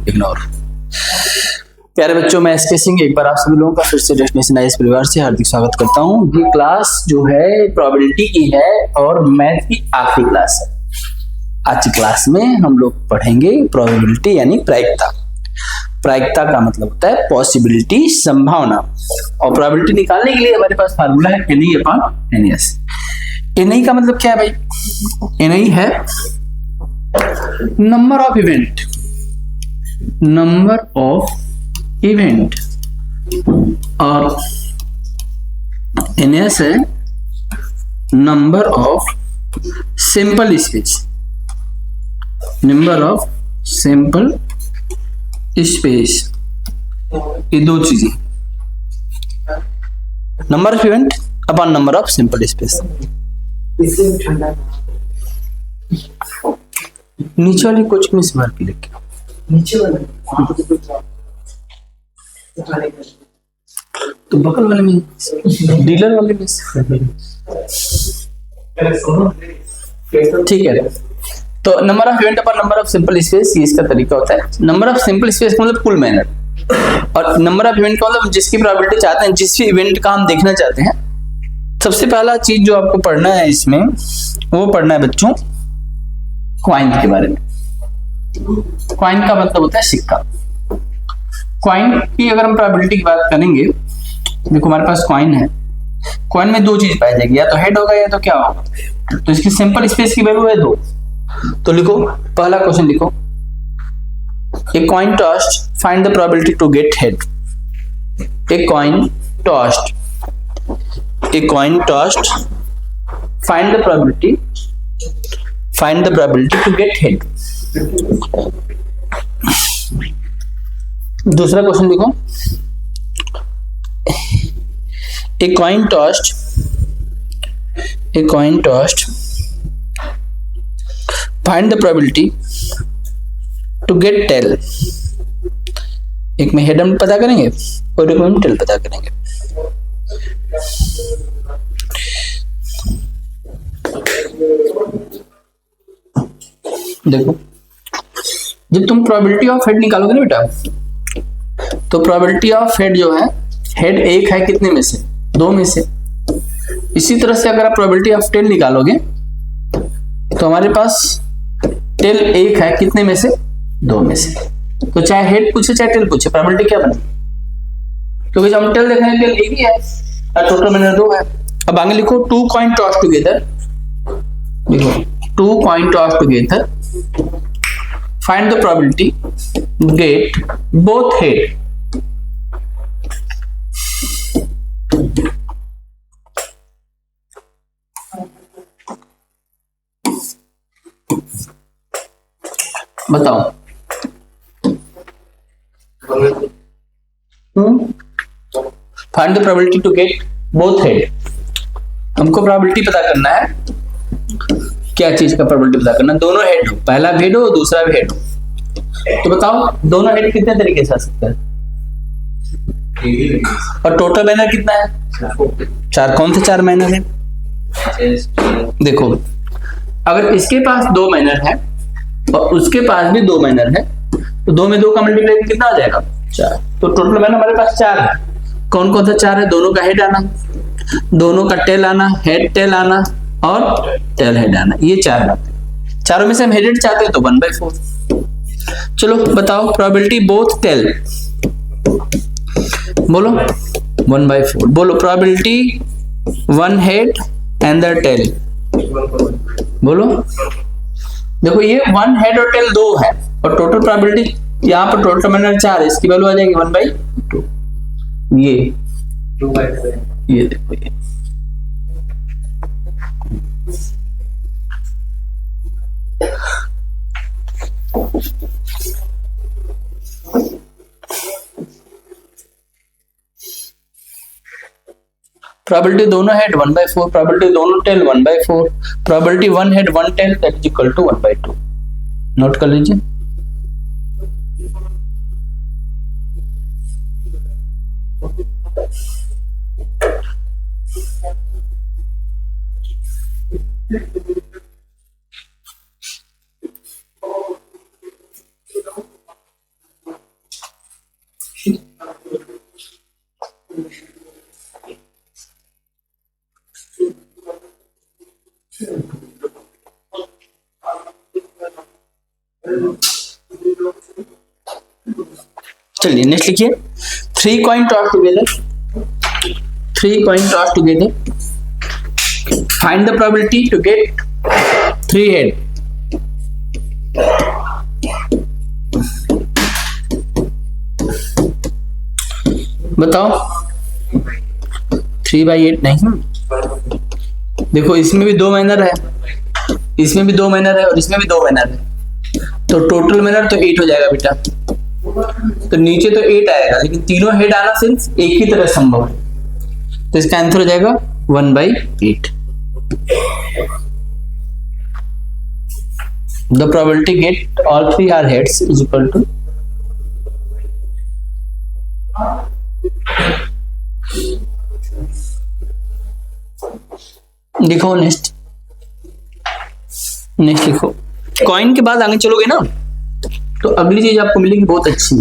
Ignore. प्यारे बच्चों, मैं एसके सिंह एक बार आप सभी लोगों का फिर से डेस्टिनेशन आईएएस परिवार से हार्दिक स्वागत करता हूं। ये क्लास जो है प्रोबेबिलिटी की है और मैथ की आखिरी क्लास है। आज की क्लास में हम लोग पढ़ेंगे प्रोबेबिलिटी यानी प्रायिकता। प्रायिकता का मतलब होता है पॉसिबिलिटी, संभावना। और प्रोबेबिलिटी निकालने के लिए हमारे पास फार्मूला है NE/NS। NE का मतलब क्या है भाई? NE है number of event, number of event, और NS है number of sample space, number of sample space. ये दो चीजें, number of event upon number of sample space. नीचे वाली कोचिंग में से मार के लेके नीचे वाले तो बगल वाले में, डीलर वाले में। ठीक है, तो number of event upon number of simple space, ये इसका तरीका होता है। नंबर ऑफ सिंपल स्पेस का मतलब कुल मेहनत, और नंबर ऑफ इवेंट का मतलब जिसकी प्रोबेबिलिटी चाहते हैं, जिस भी इवेंट का हम देखना चाहते हैं। सबसे पहला चीज जो आपको पढ़ना है इसमें, वो पढ़ना है बच्चों क्वाइन के बारे में। क्वाइन का मतलब होता है सिक्का। क्वाइन की अगर हम प्रोबेबिलिटी की बात करेंगे, देखो हमारे पास क्वाइन है, क्वाइन में दो चीज पाई जाएगी, या तो हेड होगा या तो क्या होगा। तो इसकी सिंपल स्पेस की वैल्यू है 2। तो लिखो, पहला क्वेश्चन लिखो, a coin tossed, find the probability to get head. A coin tossed, a coin tossed, find the probability, find the probability to get head. दूसरा क्वेश्चन देखो, a coin tossed, a coin tossed, find the probability to get tail. एक में head हम पता करेंगे और एक में हम टेल पता करेंगे। देखो, जब तुम प्रोबेबिलिटी ऑफ हेड निकालोगे ना बेटा, तो प्रोबेबिलिटी ऑफ हेड जो है, हेड एक है कितने में से? 2 में से। इसी तरह से अगर आप प्रोबेबिलिटी ऑफ टेल निकालोगे तो हमारे पास टेल एक है कितने में से? 2 में से। तो चाहे हेड पूछे चाहे टेल पूछे, प्रोबेबिलिटी क्या बने? क्योंकि जब हम टेल देखेंगे टेल एक ही है और टोटल मैंने 2 है। अब आगे लिखो, 2 कॉइन टॉस टुगेदर, लिखो 2 coin toss together, find the probability get both head. बताओ। Find the probability to get both head. हमको प्रोबेबिलिटी पता करना है, क्या चीज का प्रोबेबिलिटी पता करना? दोनों हेड हो, पहला भी हेड हो दूसरा भी हेड हो। तो बताओ दोनों हेड कितने तरीके से आ सकता है? और टोटल मैनर कितना है? 4। कौन से 4 मैनर है? देखो, अगर इसके पास 2 मैनर है और उसके पास भी 2 मैनर है, तो 2 में 2 का मल्टीप्लाई कितना आ जाएगा? 4। तो टोटल मैनर हमारे पास 4 है। कौन कौन सा 4 है? दोनों का हेड आना, दोनों का टेल आना, हेड टेल आना और टेल हेड आना, ये 4 बातें। चारों में से हम हेड चाहते हैं तो 1/4। चलो बताओ, प्रोबेबिलिटी बोथ टेल, बोलो 1/4। बोलो probability 1 head and the tail, बोलो। देखो, ये 1 हेड और टेल 2 है, और टोटल प्रोबेबिलिटी यहाँ पर टोटल मैनर 4 है, इसकी वैल्यू आ जाएगी 1/2। ये 2/4, ये देखो, ये प्रोबेबिलिटी दोनों हेड 1/4, प्रोबेबिलिटी दोनों tail 1/4, probability 1 head 1 tail that is equal to 1/2। Note कर लीजिए। चलिए नेक्स्ट लिखिए, 3 coin toss together, 3 coin toss together, find the probability to get 3 head. बताओ 3/8 नहीं, देखो इसमें भी 2 मैनर है, इसमें भी 2 मैनर है और इसमें भी 2 मैनर है, तो टोटल मैनर तो 8 हो जाएगा बेटा। तो नीचे तो 8 आएगा, लेकिन तीनों हेड आना सिर्फ एक ही तरह संभव है, तो इसका आंसर हो जाएगा 1/8। The probability get all 3 are heads is equal to, लिखो नेक्स्ट लिखो। कॉइन के बाद आगे चलोगे ना तो अगली चीज आपको मिलेगी बहुत अच्छी।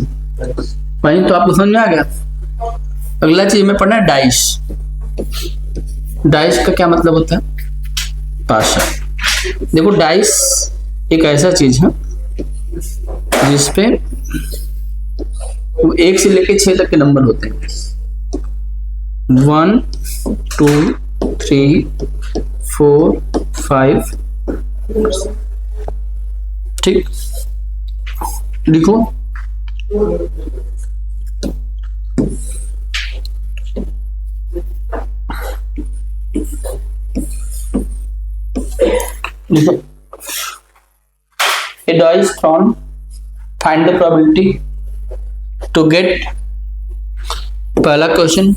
कॉइन तो आपको समझ में आ गया। अगला चीज में पढ़ना है डाइस। डाइस का क्या मतलब होता है? पाशा। देखो डाइस एक ऐसा चीज है जिसपे 1 से लेके 6 तक के नंबर होते हैं। 1 2 3 4 5, ठीक, लिखो। लिखो a die is thrown, find the probability to get, पहला क्वेश्चन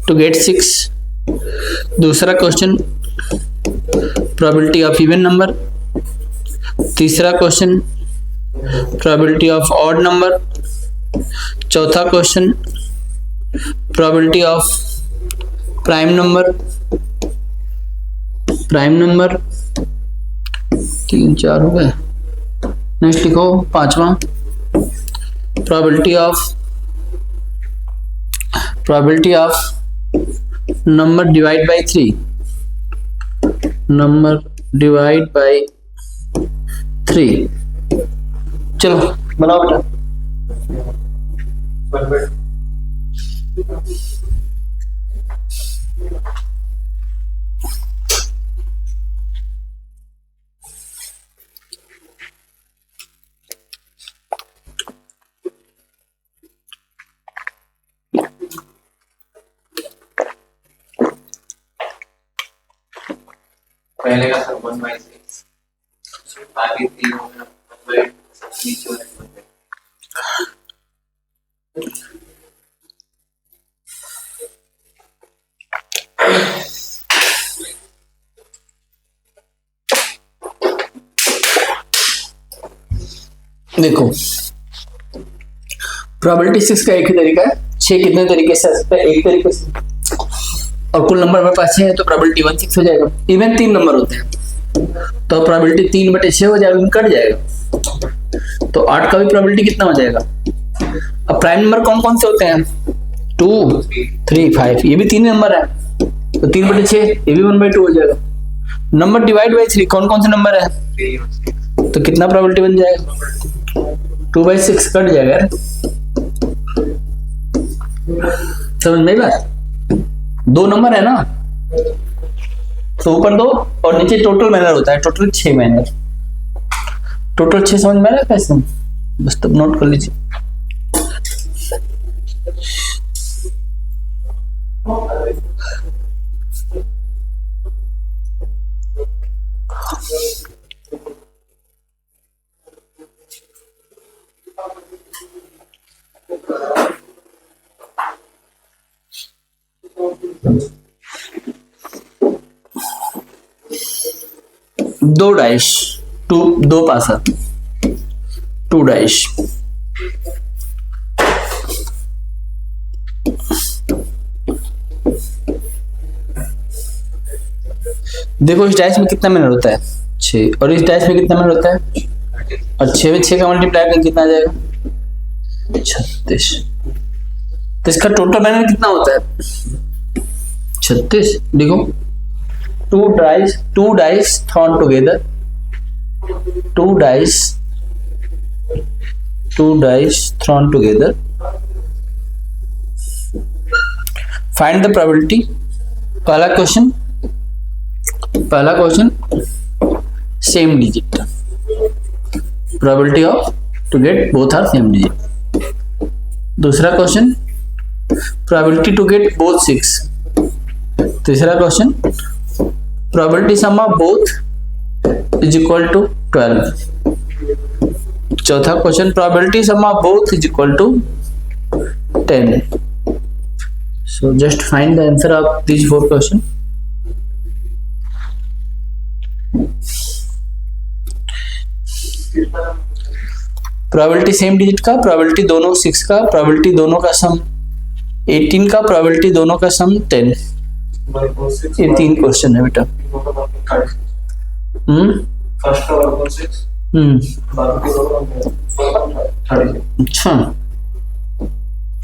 to get 6, दूसरा question probability of even number, तीसरा question probability of odd number, चौथा question probability of prime number, 3 4 हो गए। नेक्स्ट लिखो पांचवा probability of number divide by 3, number divide by 3। चलो बनाओ बेटा। पहले का सर 1/6, आगे 3 हो गया, नीचे देखो प्रोबेबिलिटी 6 का एक ही तरीका है, 6 कितने तरीके से आ सकता है? एक तरीके से, और कुल नंबर में 5 है तो प्रोबेबिलिटी 1/6 हो जाएगा। इवन 3 नंबर होते हैं तो प्रोबेबिलिटी 3/6 हो जाएगा, कट जाएगा, तो 8 का भी प्रोबेबिलिटी कितना हो जाएगा? अब प्राइम नंबर कौन कौन से होते हैं? 2 3 5, ये भी 3 नंबर है तो 3/6 ये भी 1/2 हो जाएगा। नंबर डिवाइड बाई 3 कौन कौन से नंबर है? तो कितना प्रोबेबिलिटी बन जाएगा? 2/6 कट जाएगा यार, समझ में बात? 2 नंबर है ना, तो ऊपर 2 और नीचे टोटल मैनर होता है, टोटल 6 मैनर, टोटल 6 समझ में आ रहा है कैसे? बस तब नोट कर लीजिए। दो डाइस, 2 पासा, 2 डाइस, देखो इस डाइस में कितना मैनर होता है? 6, और इस डाइस में कितना मैनर होता है? और 6 में 6 का मल्टीप्लाई करके कितना आ जाएगा? 36। तो इसका टोटल मैनर कितना होता है? 36। देखो, two dice thrown together, two dice thrown together, find the probability. पहला question same digit, probability of to get both are same digit. दूसरा question probability to get both 6। तीसरा question probability sum of both is equal to 12। चौथा question probability sum of both is equal to 10। So just find the answer of these 4 questions. Probability same digit का, probability दोनों 6 का, probability दोनों का सम 18 का, probability दोनों का सम 10। ये 3 क्वेश्चन है बेटा। अच्छा,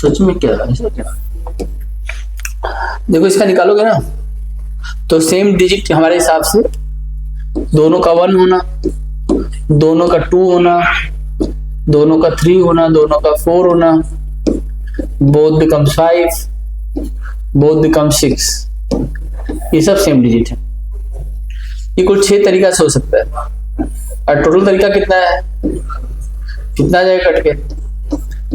सच में क्या है? देखो इसका निकालोगे ना तो सेम डिजिट हमारे हिसाब से दोनों का 1 होना, दोनों का 2 होना, दोनों का 3 होना, दोनों का 4 होना, बोथ बिकम्स 5, बोथ बिकम्स 6। ये सब सेम डिजिट है। ये कुल 6 तरीका से हो सकता है। और टोटल तरीका कितना है? कितना जाएगा कट के?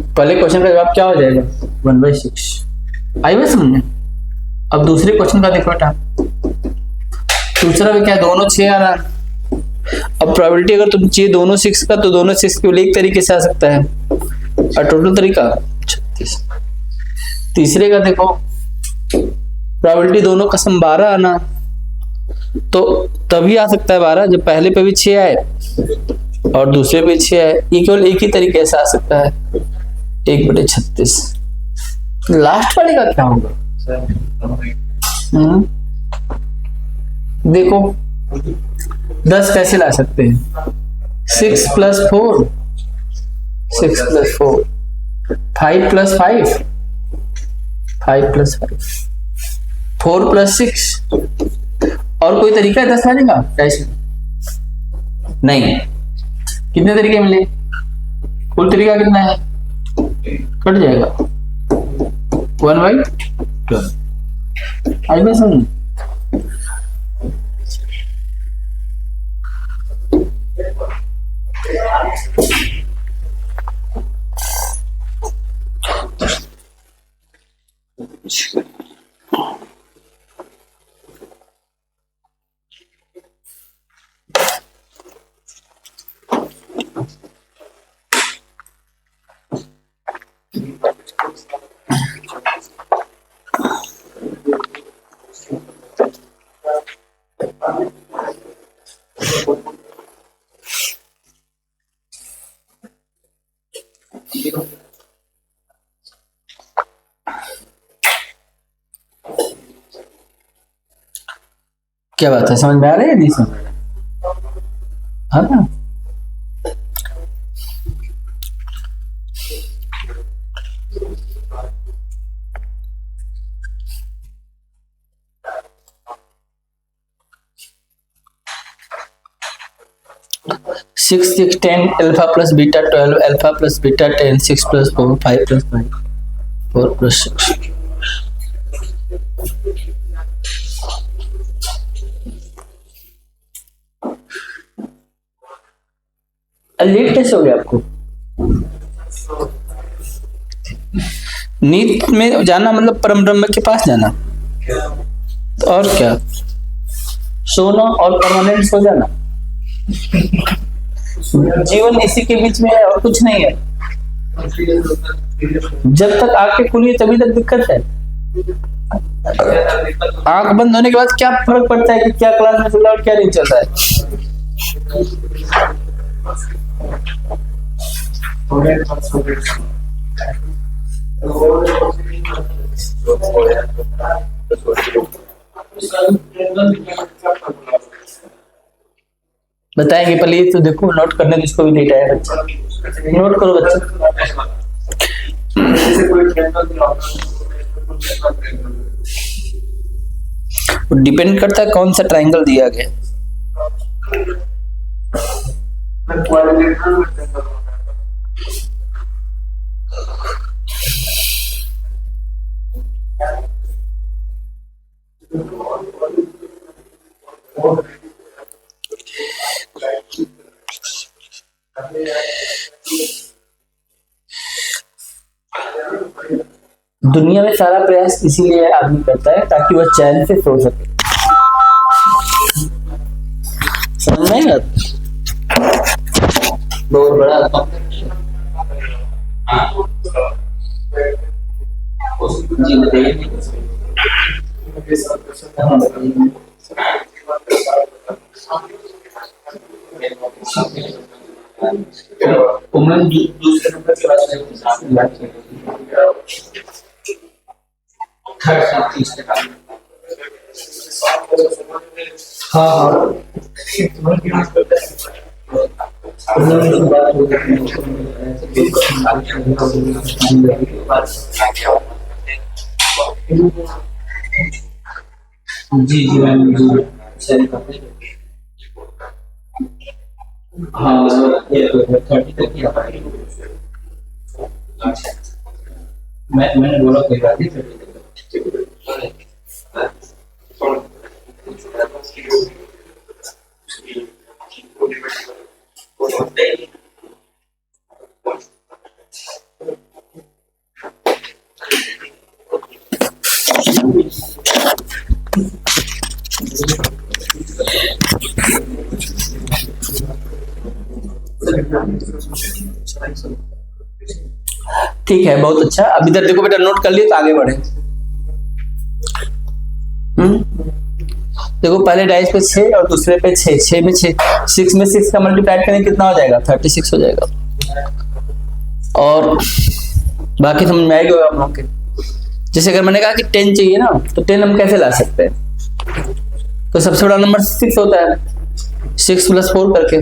पहले क्वेश्चन का जवाब क्या हो जाएगा? 1/6। आई बात समझे? अब दूसरे क्वेश्चन का देखो बेटा, दूसरा भी क्या, दोनों 6 आ रहा। अब प्रोबेबिलिटी अगर तुम चाहिए दोनों 6 का, तो दोनों 6 केवल एक तरीके से आ सकता है, और टोटल तरीका 36। तीसरे का देखो, प्रोबेबिलिटी दोनों का सम 12 आना, तो तभी आ सकता है 12 जब पहले पे भी 6 आए और दूसरे पे 6 आए। ये केवल एक ही तरीके से आ सकता है, 1/36। लास्ट वाले का क्या होगा? देखो 10 कैसे ला सकते हैं? 6 + 4, 6 + 4, 5 + 5, 5 + 5, 4 + 6। और कोई तरीका है 10 लाने का? कैसे? नहीं। कितने तरीके मिले? कुल तरीका कितना है? कट जाएगा 1/12। आई बात समझ? क्या बात है, समझ में आ रही है? नहीं समझ में आ रहा? 6, 6, 10, alpha plus beta 12, alpha plus beta 10, 6 + 4, 5 + 5, 4 + 6। Late कैसे हो गया आपको? नींद में जाना मतलब परम ब्रह्म के पास जाना, और क्या? सोना और परमानेंट सो जाना। जीवन इसी के बीच में है और कुछ नहीं है। जब तक आंखें खुली तभी तक दिक्कत है। आंख बंद होने के बाद क्या फर्क पड़ता है कि क्या क्लास में चल रहा है और क्या नहीं चल रहा है? बताएंगे पहले तो देखो, नोट करने जिसको भी लेट आया बच्चा, नोट करो बच्चा। डिपेंड करता है कौन सा ट्रायंगल दिया गया। दुनिया में सारा प्रयास इसीलिए आदमी करता है ताकि वह चैन से सो सके। समझ में बहुत बड़ा दूसरे नंबर के जी जी मैम हाँ 30 तक ही मैंने बोला कोई बात नहीं। ठीक है, बहुत अच्छा। अब इधर देखो बेटा, नोट कर लिए तो आगे बढ़े। देखो पहले डाइस पे 6 और दूसरे पे 6, 6 में 6 में 6 का मल्टीप्लाई करेंगे कितना हो जाएगा? 36 हो जाएगा। और बाकी समझ में आएगा आप लोगों के। जैसे अगर मैंने कहा कि 10 चाहिए ना, तो 10 हम कैसे ला सकते हैं? तो सबसे बड़ा नंबर 6 होता है, 6 + 4 करके।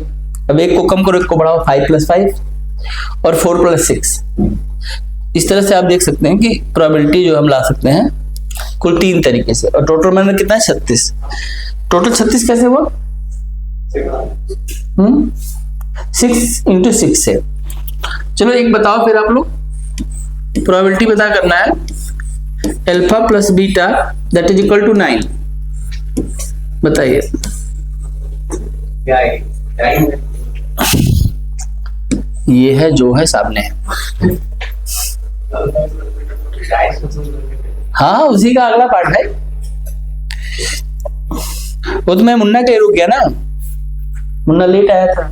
अब एक को कम करो, एक को बढ़ाओ, 5 + 5 और 4 + 6। इस तरह से आप देख सकते हैं कि प्रोबेबिलिटी जो हम ला सकते हैं कुल 3 तरीके से। और टोटल मैंने कितना है? 36। टोटल 36 कैसे हुआ? 6 × 6 है। चलो एक बताओ फिर आप लोग, प्रोबेबिलिटी पता करना है। Alpha + beta that is equal to 9। बताइए क्या है? ये है जो है सामने है। हाँ उसी का अगला पार्ट है। वो तो मैं मुन्ना के रुक गया ना। मुन्ना लेट आया था,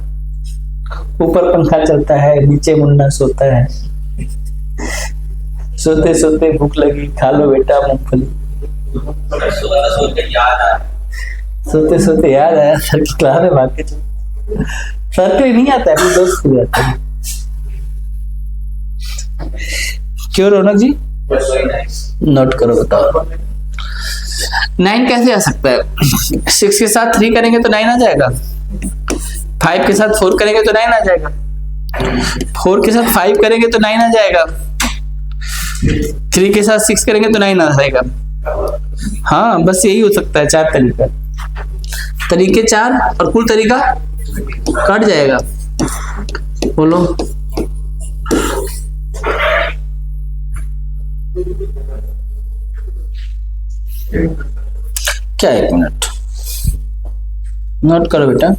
ऊपर पंखा चलता है, नीचे मुन्ना सोता है। सोते सोते भूख लगी, खा लो बेटा मूंगफली। सोते सोते याद आया सर की क्लास में भाग के सर को ही नहीं आता है, अपने दोस्त को आता है। क्यों रौनक जी? नोट करो, बताओ 9 कैसे आ सकता है? 6 के साथ 3 करेंगे तो 9 आ जाएगा। 5 के साथ 4 करेंगे तो 9 आ जाएगा। 4 के साथ 5 करेंगे तो 9 आ जाएगा। 3 के साथ 6 करेंगे तो 9 आ जाएगा। हाँ बस यही हो सकता है। 4 तरीके 4 और कुल तरीका कट जाएगा। बोलो क्या? 1 मिनट नोट करो बेटा।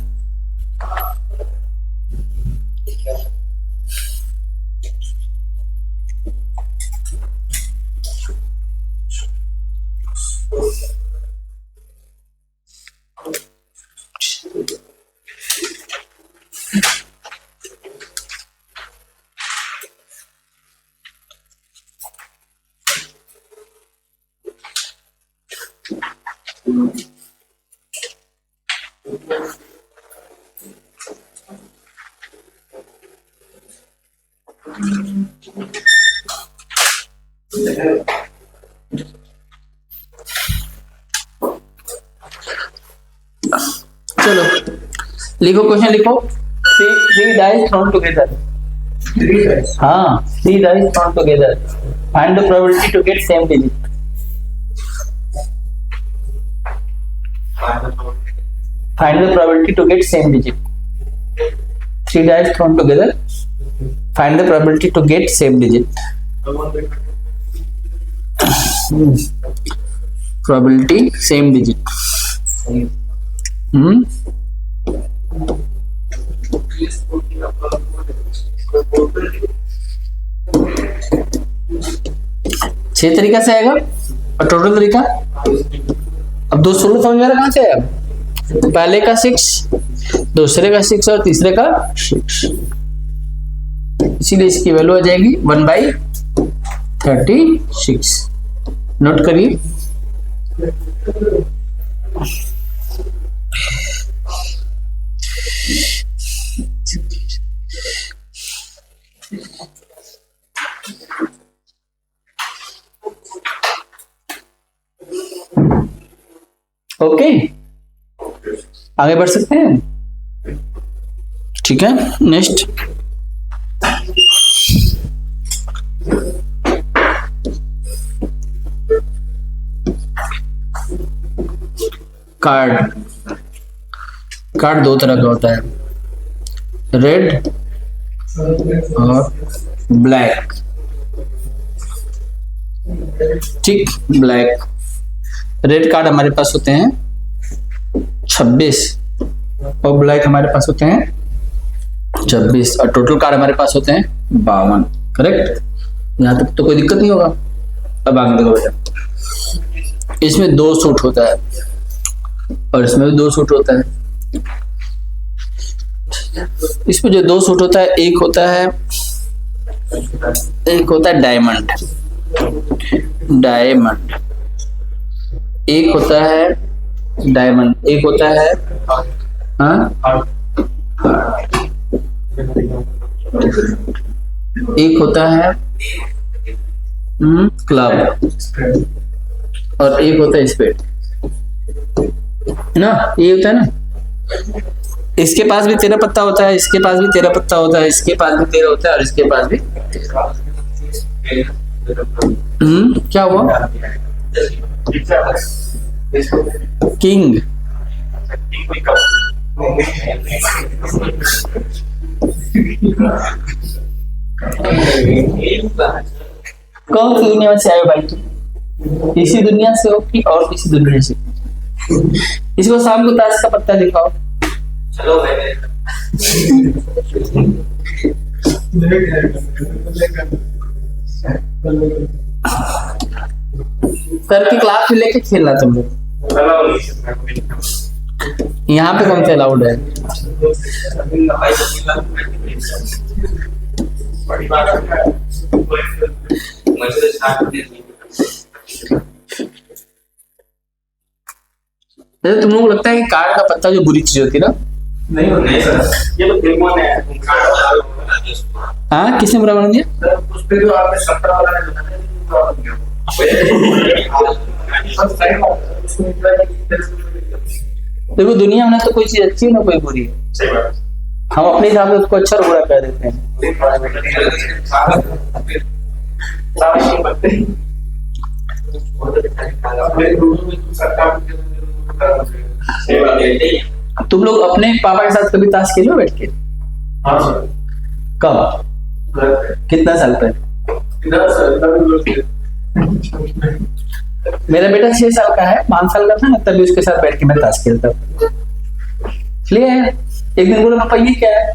चलो लिखो, क्वेश्चन लिखो। 3 dice thrown together। हाँ 3 dice thrown together. Find the probability to get same digit. Find the probability to get same digit. 3 dice thrown together. Find the probability to get same digit. Probability same digit. छह तरीका से आएगा और total तरीका अब 2 16 समझ में कहां से आया? पहले का 6, दूसरे का 6 और तीसरे का 6, इसीलिए इसकी वैल्यू आ जाएगी 1/36। नोट करिए। ओके, आगे बढ़ सकते हैं। ठीक है, नेक्स्ट कार्ड। कार्ड 2 तरह का होता है, रेड और ब्लैक। ठीक, ब्लैक। रेड कार्ड हमारे पास होते हैं 26 और ब्लैक हमारे पास होते हैं 26 और टोटल कार्ड हमारे पास होते हैं 52। करेक्ट, यहाँ तक तो कोई दिक्कत नहीं होगा। अब आगे देखो बेटा, इसमें 2 सूट होता है और इसमें भी 2 सूट होता है। इसमें जो 2 सूट होता है, एक होता है डायमंड, एक होता है डायमंड, एक होता है एक होता है क्लब और एक होता है स्पेड, है ना? ये होता है ना। इसके पास भी 13 पत्ता होता है, इसके पास भी 13 पत्ता होता है, इसके पास भी 13 होता है और इसके पास भी 13। क्या हुआ? किंग। कौन सी दुनिया में से आए भाई तुम? इसी दुनिया से हो कि और किसी दुनिया से? इसको शाम को ताश का पत्ता दिखाओ। चलो करके क्लास में लेके खेलना तुम लोग। यहाँ पे कौन सा अलाउड है? तुम लोगों को लगता है कि कार्ड का पत्ता जो बुरी चीज होती है ना? नहीं सर, ये तो फिल्मों ने। हाँ, किसने बुरा बना दिया? उस पे जो आपने 17 वाला ने देखो, दुनिया में ना तो कोई चीज अच्छी है ना कोई बुरी है। सही बात। हम अपने हिसाब से उसको अच्छा और बुरा कह देते हैं। तुम लोग अपने पापा के साथ कभी ताश खेलो बैठ के? हाँ सर। कब? कितना साल पहले? मेरा बेटा 6 साल का है, 5 साल का था ना, तभी उसके साथ बैठ के मैं ताश खेलता हूँ। इसलिए एक दिन बोला पापा ये क्या है?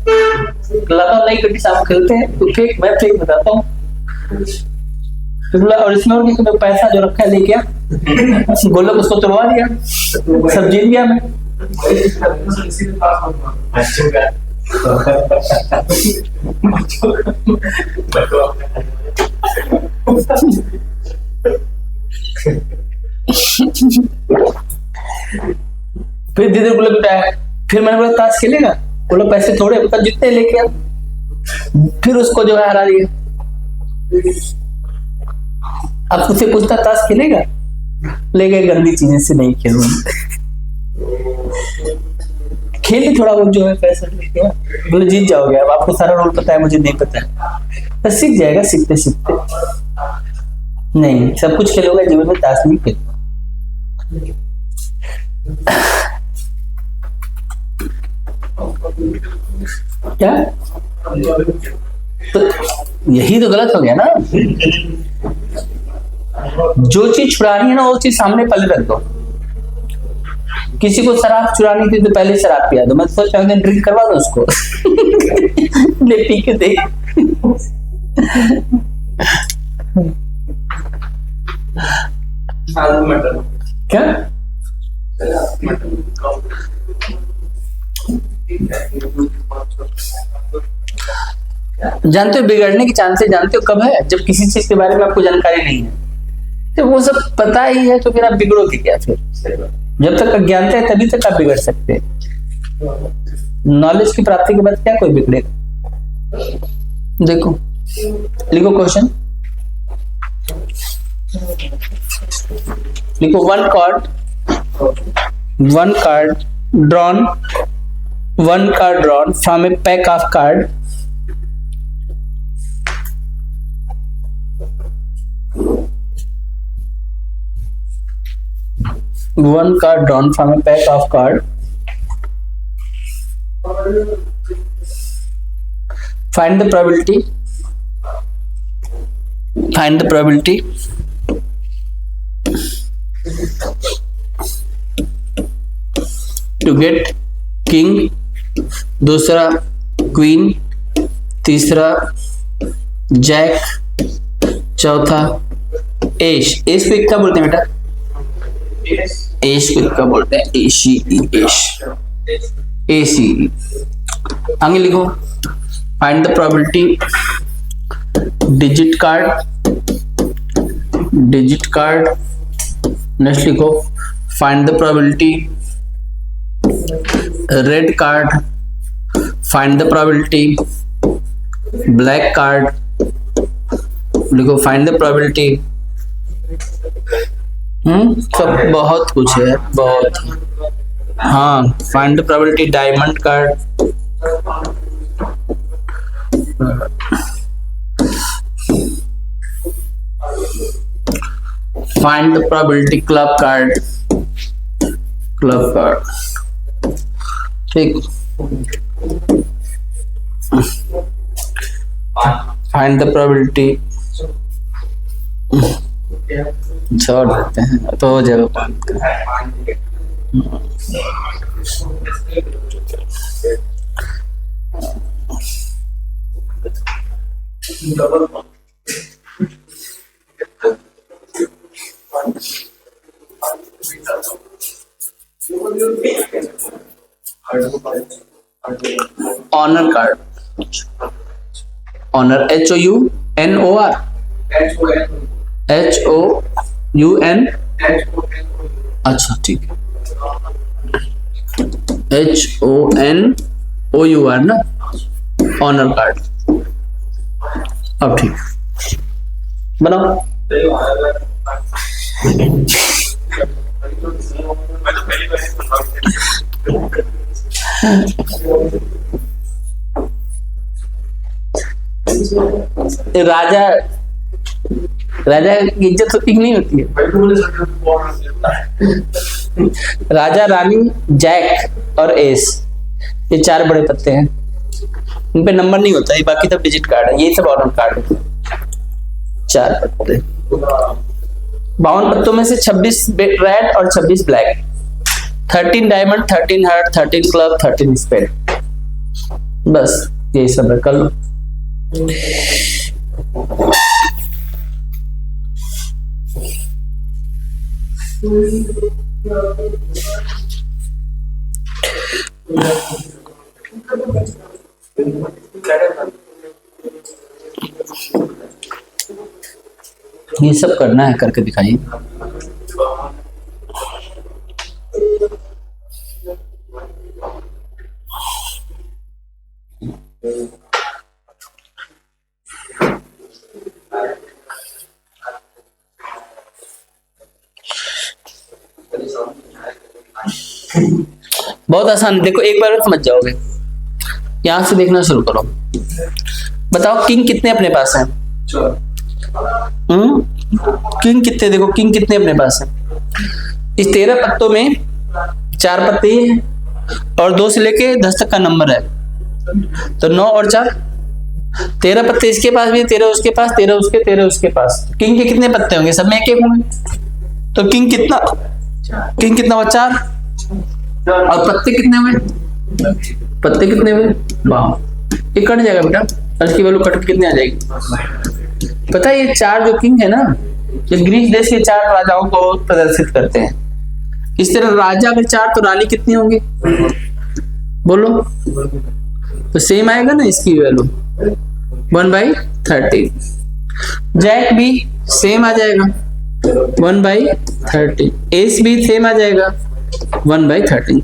लगाओ नई कटी साहब खेलते हैं, तो फेंक, मैं फेंक बताता हूँ। तो बोला और इसमें और कि पैसा जो रखा है लेके आ। गोलक उसको तोड़वा दिया, सब जीत गया मैं। फिर दीदी बोला बेटा, फिर मैंने बोला ताश खेलेगा? बोला पैसे थोड़े, बोला जितने लेके आ। फिर उसको जो है हरा दिया। अब तुझसे पूछता ताश खेलेगा? ले गए, गंदी चीजें से नहीं खेलूंगा। खेल ही थोड़ा बहुत जो है पैसा लेके बोले जीत जाओगे, अब आपको सारा रोल पता है, मुझे नहीं पता है, तो सीख जाएगा सीखते सीखते। नहीं, सब कुछ खेलोगे जीवन में, ताश नहीं खेल। क्या? तो यही तो गलत हो गया ना। जो चीज छुड़ानी है ना वो चीज सामने पहले रख दो। किसी को शराब चुरानी थी तो पहले शराब पिया दो, मैं तो सोच रहा हूँ ड्रिंक करवा दो उसको। ले पी के देख। क्या? जानते हो बिगड़ने की चांसेस जानते हो कब है? जब किसी चीज के बारे में आपको जानकारी नहीं है, तो वो सब पता ही है तो फिर आप बिगड़ोगे क्या? फिर जब तक अज्ञानता है तभी तक आप बिगड़ सकते हैं। नॉलेज की प्राप्ति के बाद क्या कोई बिगड़ेगा? देखो, लिखो क्वेश्चन, लिखो one card drawn from A pack of card one card drawn from a pack of cards. Find the probability. To get king, दूसरा क्वीन, तीसरा जैक, चौथा एश। एश को क्या बोलते हैं बेटा? एश को क्या बोलते हैं? एसी। आगे लिखो, find the probability digit card. Next लिखो, find the probability red card. Find the probability black card. लिखो, फाइंड द प्रोबेबिलिटी। सब बहुत कुछ है, बहुत। हाँ, find the probability diamond card. Find the probability club card. ठीक। फाइंड द प्रोबेबिलिटी, छोड़ देते हैं तो हो जाएगा। Honour card, honour HOUNOR, HOUN, अच्छा ठीक है, HONOUR ना, ऑनर कार्ड। अब ठीक, बनाओ। राजा की इज्जत होती नहीं होती है? राजा, रानी, जैक और एस, ये चार बड़े पत्ते हैं, इन पे नंबर नहीं होता है, बाकी सब डिजिट कार्ड है, ये सब ऑनर कार्ड है। चार पत्ते, 52 पत्तों में से 26 रेड और 26 black, 13 diamond, 13 heart, 13 club, 13 spade. बस यही सब है, कर लो। ये सब करना है, करके दिखाइए। बहुत आसान है, देखो एक बार में समझ जाओगे। यहां से देखना शुरू करो। बताओ किंग कितने अपने पास है? किंग कितने, देखो किंग कितने अपने पास है? इस 13 पत्तों में 4 पत्ते ही हैं और 2 से लेके 10 तक का नंबर है, तो 9 और 4 13 पत्ते इसके पास भी, 13 उसके पास, 13 उसके, 13 उसके पास। किंग के कितने पत्ते होंगे? सब में एक एक होंगे, तो किंग कितना हुआ? 4। और पत्ते कितने हुए? पत्ते कितने हुए? 52। ये कट जाएगा बेटा, अर्ज की वैल्यू कट के कितने आ जाएगी? पता है ये 4 जो किंग है ना, ये ग्रीस देश के 4 राजाओं को प्रदर्शित करते हैं। इस तरह राजा अगर 4 तो रानी कितनी होंगी? बोलो, तो सेम आएगा ना इसकी वैल्यू 1/30। जैक भी सेम आ जाएगा 1/30। एस भी सेम आ जाएगा 1/30।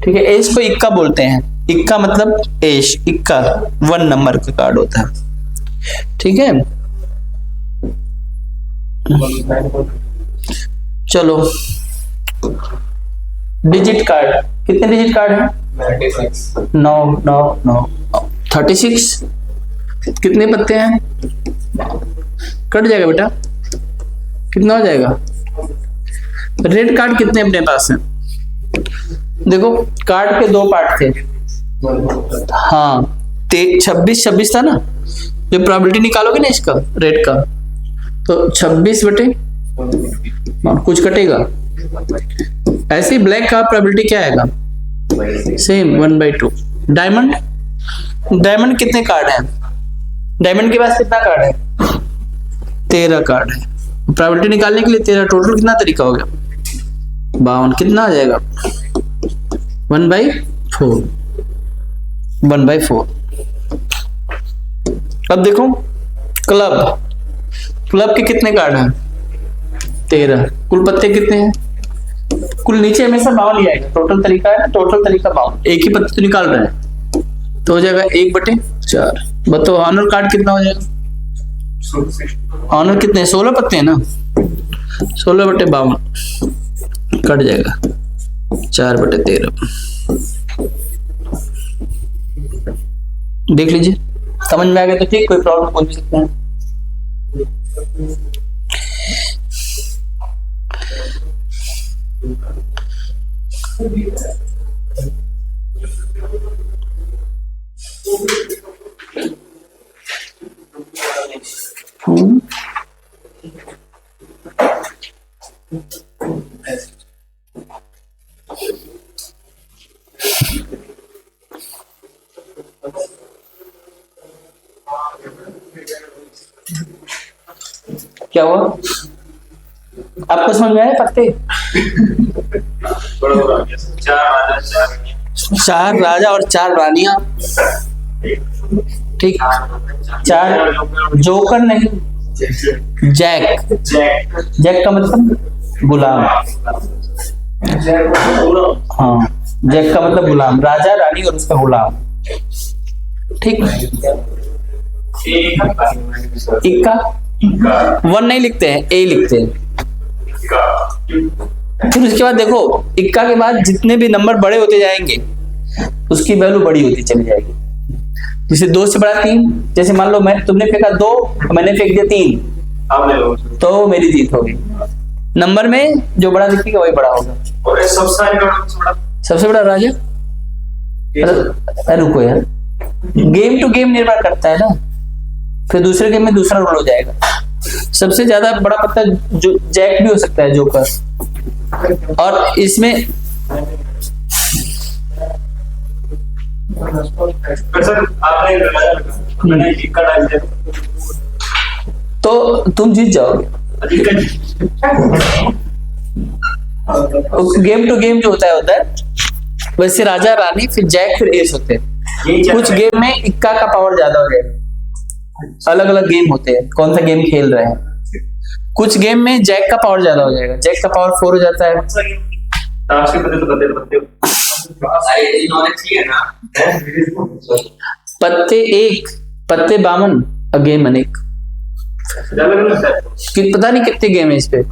ठीक है, एस को इक्का बोलते हैं। इक्का मतलब एश, इक्का 1 नंबर का कार्ड होता है। ठीक है, चलो डिजिट कार्ड, कितने डिजिट कार्ड है? 9 36। कितने पत्ते हैं? कट जाएगा बेटा, कितना हो जाएगा? रेड कार्ड कितने अपने पास है? देखो कार्ड के 2 पार्ट थे, हाँ 26 था ना, जो प्रोबेबिलिटी निकालोगे ना इसका रेड का, तो 26 बटे कुछ कटेगा। ऐसे ब्लैक का प्रोबेबिलिटी क्या आएगा? सेम 1/2। डायमंड कितने कार्ड हैं? डायमंड के पास कितना कार्ड है? 13 कार्ड है। प्रोबेबिलिटी निकालने के लिए 13, टोटल कितना तरीका हो गया? 52। कितना आ जाएगा? 1/4। 1/4। अब देखो क्लब के कितने कार्ड हैं? 13। कुल पत्ते कितने हैं? कुल नीचे हमेशा 52 ही आएगा। टोटल तरीका है, टोटल तरीका 52। एक ही पत्ते तो निकाल रहे हैं, तो हो जाएगा 1/4। बताओ ऑनर कार्ड कितना हो जाएगा? ऑनर कितने? 16 पत्ते हैं ना, 16/52 कट जाएगा 4/13। देख लीजिए, समझ में आ गया तो ठीक, कोई प्रॉब्लम पूछ भी सकते हैं। क्या हुआ? आपको समझ में आया पत्ते? 4 राजा और 4 रानियां। ठीक, 4 जोकर नहीं, जैक। जैक का मतलब गुलाम। हाँ, जैक का मतलब गुलाम, राजा रानी और उसका गुलाम। ठीक, इक्का 1 नहीं लिखते हैं, ए लिखते हैं। फिर उसके बाद देखो इक्का के बाद जितने भी नंबर बड़े होते जाएंगे उसकी वैल्यू बड़ी होती चली जाएगी। जैसे 2 से बड़ा 3, जैसे मान लो तुमने फेंका 2, मैंने फेंक दिया 3, तो मेरी जीत होगी। नंबर में जो बड़ा दिखेगा वही बड़ा होगा। और सबसे बड़ा राजा, अरे रुको यार, गेम टू गेम निर्भर करता है ना, फिर दूसरे गेम में दूसरा रोल हो जाएगा। सबसे ज्यादा बड़ा पत्ता जो जैक भी हो सकता है, जोकर। और इसमें तो तुम जीत जाओगे। गेम टू गेम जो होता है वैसे राजा रानी, फिर जैक, फिर एस होते हैं। कुछ गेम में इक्का का पावर ज्यादा हो जाएगा। अलग अलग गेम होते हैं, कौन सा गेम खेल रहे हैं। कुछ गेम में जैक का पावर ज्यादा हो जाएगा, जैक का पावर 4 हो जाता है। पत्ते 1, पत्ते 52, गेम अनेक। पता नहीं कितने गेम है इस पे,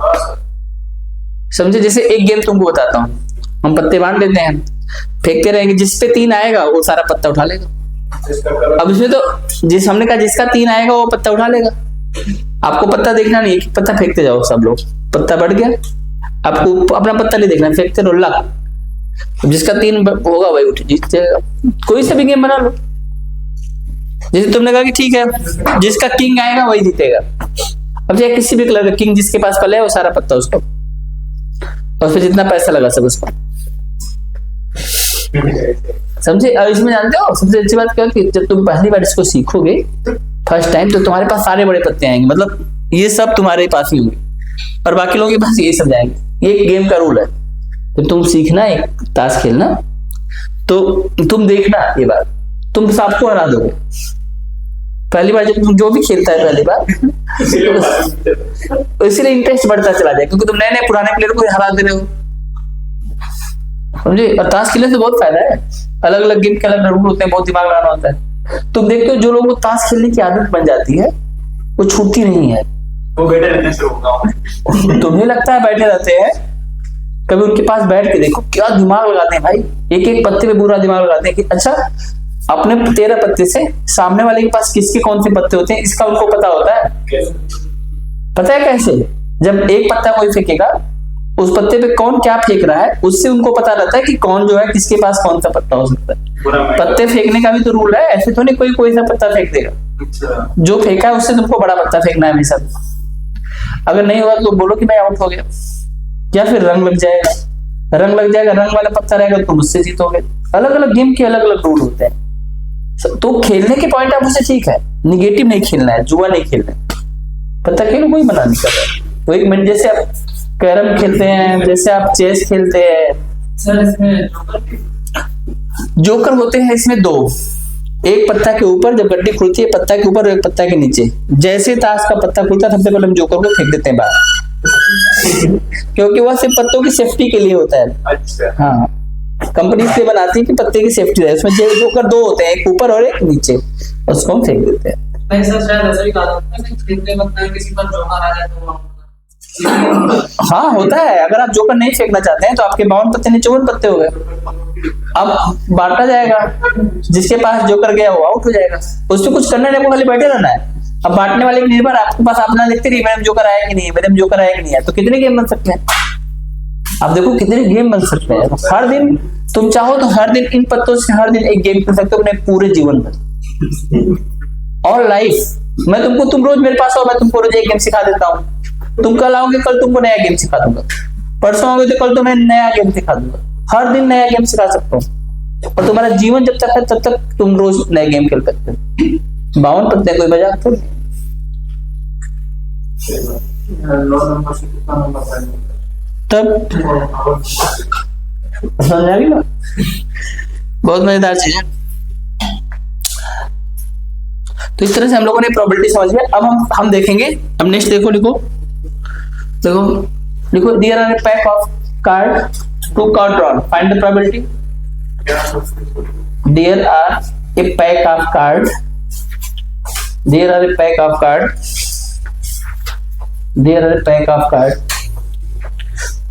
समझे। जैसे एक गेम तुमको बताता हूँ, हम पत्ते बांट देते हैं, फेंकते रहेंगे, जिस पे 3 आएगा वो सारा पत्ता उठा लेगा। अब इसमें तो हमने कहा जिसका 3 आएगा वो पत्ता उठा लेगा। आपको पत्ता देखना नहीं, पत्ता फेंकते जाओ सब लोग, पत्ता बढ़ गया, आपको अपना पत्ता नहीं देखना, फेंकते रहो लाख, जिसका 3 होगा वही उठ जीत जाएगा। कोई सा भी गेम बना लो, जैसे तुमने कहा कि ठीक है जिसका किंग आएगा वही जीतेगा। अब चाहे किसी भी कलर का किंग जिसके पास पहले है वो सारा पत्ता उसको, और फिर जितना पैसा लगा सब उसको, समझे। और इसमें जानते हो सबसे अच्छी बात क्या है कि जब तुम पहली बार इसको सीखोगे फर्स्ट टाइम, तो तुम्हारे पास सारे बड़े पत्ते आएंगे, मतलब ये सब तुम्हारे पास ही होंगे और बाकी लोगों के पास ये सब जाएंगे। ये एक गेम का रूल है, जब तुम सीखना एक ताश खेलना तो तुम देखना ये बात, तुम सबको हरा दोगे पहली बार। जब तुम जो भी खेलता है पहली बार तो इसीलिए इंटरेस्ट बढ़ता चला जाए, क्योंकि तुम नए नए पुराने प्लेयर को हरा दे रहे हो, समझे। और ताश खेलने से बहुत फायदा है, अलग अलग गेम के अलग रूल होते हैं, बहुत दिमाग लगाना होता है। तुम देखते हो जो लोगों को ताश खेलने की आदत बन जाती है वो छूटती नहीं है, वो बैठे रहने से होगा। तुम्हें लगता है बैठे रहते हैं, कभी उनके पास बैठ के देखो क्या दिमाग लगाते हैं भाई, एक एक पत्ते पे पूरा दिमाग लगाते हैं कि अच्छा अपने 13 पत्ते से सामने वाले के पास किसके कौन से पत्ते होते हैं इसका उनको पता होता है। पता है कैसे? जब एक पत्ता कोई फेंकेगा उस पत्ते पे कौन क्या फेंक रहा है उससे उनको पता रहता है कि कौन जो है किसके पास कौन सा पत्ता हो सकता है। पत्ते फेंकने का भी तो रूल है, ऐसे तो नहीं कोई सा पत्ता फेंक देगा। जो फेंका है उससे तुमको बड़ा पत्ता फेंकना है हमेशा। अगर नहीं हुआ तो बोलो कि मैं आउट हो गया, या फिर रंग लग जाएगा, रंग वाला पत्ता रहेगा तो मुझसे जीतोगे। अलग अलग गेम के अलग अलग रूल होते हैं। तो खेलने के पॉइंट ऑफ व्यू से ठीक है, निगेटिव नहीं खेलना है, जुआ नहीं खेलना है। पत्ता खेलो कोई मना नहीं कर रहा। तो एक मिनट, जैसे आप कैरम खेलते हैं, जैसे आप चेस खेलते हैं, सर इसमें जोकर होते हैं इसमें 2, एक पत्ता के ऊपर जब गड्डी खुलती है पत्ता के ऊपर और एक पत्ता के नीचे। जैसे ताश का पत्ता खुलता है सबसे पहले हम जोकर को फेंक देते हैं बाहर, क्योंकि वह सिर्फ पत्तों की सेफ्टी के लिए होता है। अच्छा हाँ, कंपनी इसलिए बनाती है कि पत्ते की सेफ्टी रहे। उसमें जोकर 2 होते हैं, एक ऊपर और एक नीचे, उसको हम फेंक देते हैं। नहीं सर, शायद ऐसा भी कहा जाता है कि खेलते वक्त किसी पर जोकर आ जाए तो हाँ होता है। अगर आप जोकर नहीं फेंकना चाहते हैं तो आपके 52 पत्ते नहीं 54 पत्ते हो गए। अब बांटा जाएगा, जिसके पास जोकर गया वो आउट हो जाएगा। उसमें कुछ करना नहीं, खाली बैठे रहना है। अब बांटने वाले की निर्भर आपके पास अपना देखते रहिए मेरे में जोकर आया कि नहीं, मेरे में जोकर आया कि नहीं है। तो कितने गेम बन सकते हैं आप देखो, कितने गेम बन सकते हैं। हर दिन तुम चाहो तो हर दिन इन पत्तों से हर दिन एक गेम खेल सकते हो अपने पूरे जीवन में और लाइफ। मैं तुमको, तुम रोज मेरे पास आओ, मैं तुमको रोज एक गेम सिखा देता हूँ। तुम कल आओगे, कल तुमको नया गेम सिखा दूंगा। परसों आओगे तो कल तुम्हें नया गेम सिखा दूंगा। हर दिन नया गेम सिखा सकता हूँ और तुम्हारा जीवन जब तक है तब तक तुम रोज नए गेम खेल सकते हो। 52 पत्ते कोई मजाक थोड़ी। तब समझ आ गई ना, बहुत मजेदार चीज है। तो इस तरह से हम लोगों ने प्रोबेबिलिटी समझ लिया। अब हम देखेंगे, अब नेक्स्ट देखो, लिखो there are a pack of card, 2 card drawn, find the probability. There are a pack of card, there are a pack of card, there are a pack of card,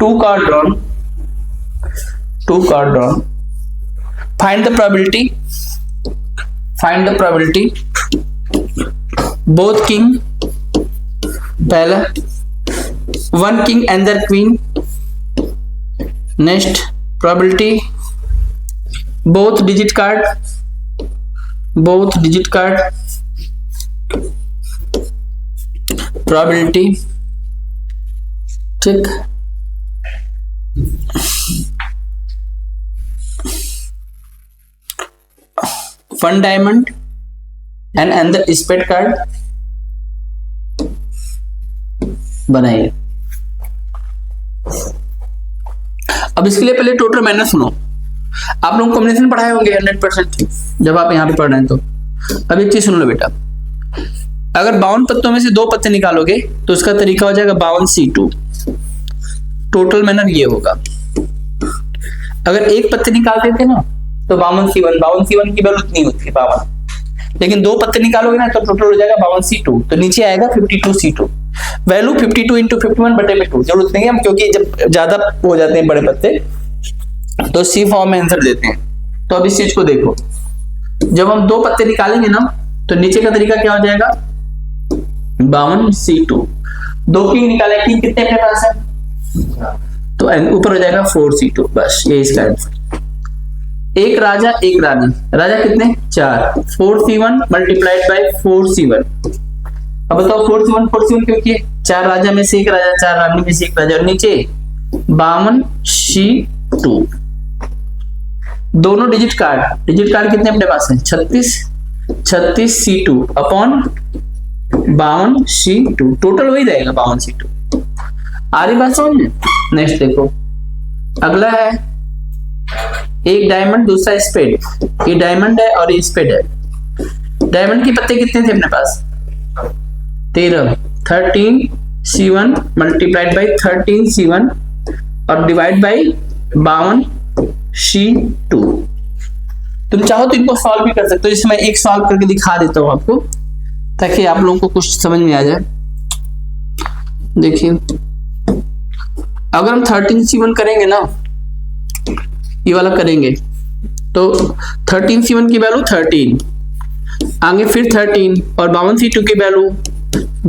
2 card drawn, 2 card drawn, find the probability, find the probability both king, पहला 1 king and their queen, next probability both digit card, probability, ठीक। one diamond and another spade card बनाइए। अब इसके लिए पहले total मैंने सुनो, आप लोग कॉम्बिनेशन पढ़ाए होंगे 100% जब आप यहाँ पे पढ़ रहे हैं। तो अब एक चीज सुन लो बेटा, अगर 52 पत्तों में से 2 पत्ते निकालोगे तो उसका तरीका हो जाएगा 52C2। टोटल मैनर ये होगा। अगर एक पत्ते निकाल देते ना तो 52C1 की वैल्यू उतनी होती है 52, लेकिन 2 पत्ते निकालोगे ना तो टोटल हो जाएगा 52C2, तो नीचे आएगा 52C2। वैल्यू 52 × 51/2 जरूरत नहीं है हम, क्योंकि जब ज्यादा हो जाते हैं बड़े पत्ते तो सी फॉर्म में आंसर देते हैं। तो अब इस चीज को देखो, जब हम 2 पत्ते निकालेंगे ना तो नीचे का तरीका क्या हो जाएगा, 52C2। 2 किंग निकाले, किंग कितने अपने पास है, तो ऊपर हो जाएगा 4C2। बस ये इसका आंसर। एक राजा एक रानी, राजा कितने 4, 4C1 मल्टीप्लाइड बाय 4C1। अब बताओ 4C1 क्यों किए, 4 राजा में से एक राजा, 4 रानी में से एक राजा, और नीचे 52C2। दोनों डिजिट कार्ड कितने अपने पास है, 36C2 अपॉन 52C2, टोटल वही रहेगा 52C2। आ रही बात समझ में। नेक्स्ट देखो, अगला है एक डायमंड दूसरा स्पेड। ये डायमंड है और ये स्पेड है। डायमंड के पत्ते कितने थे अपने पास, 13, 13C1 मल्टीप्लाइड बाई 13C1 और डिवाइड बाई 52C2। तुम चाहो तो इनको सॉल्व भी कर सकते हो, जैसे मैं एक सॉल्व करके दिखा देता हूं आपको ताकि आप लोगों को कुछ समझ में आ जाए। देखिए अगर हम 13C1 करेंगे ना, ये वाला करेंगे तो 13C1 की वैल्यू 13, आगे फिर 13 और 52C2 की वैल्यू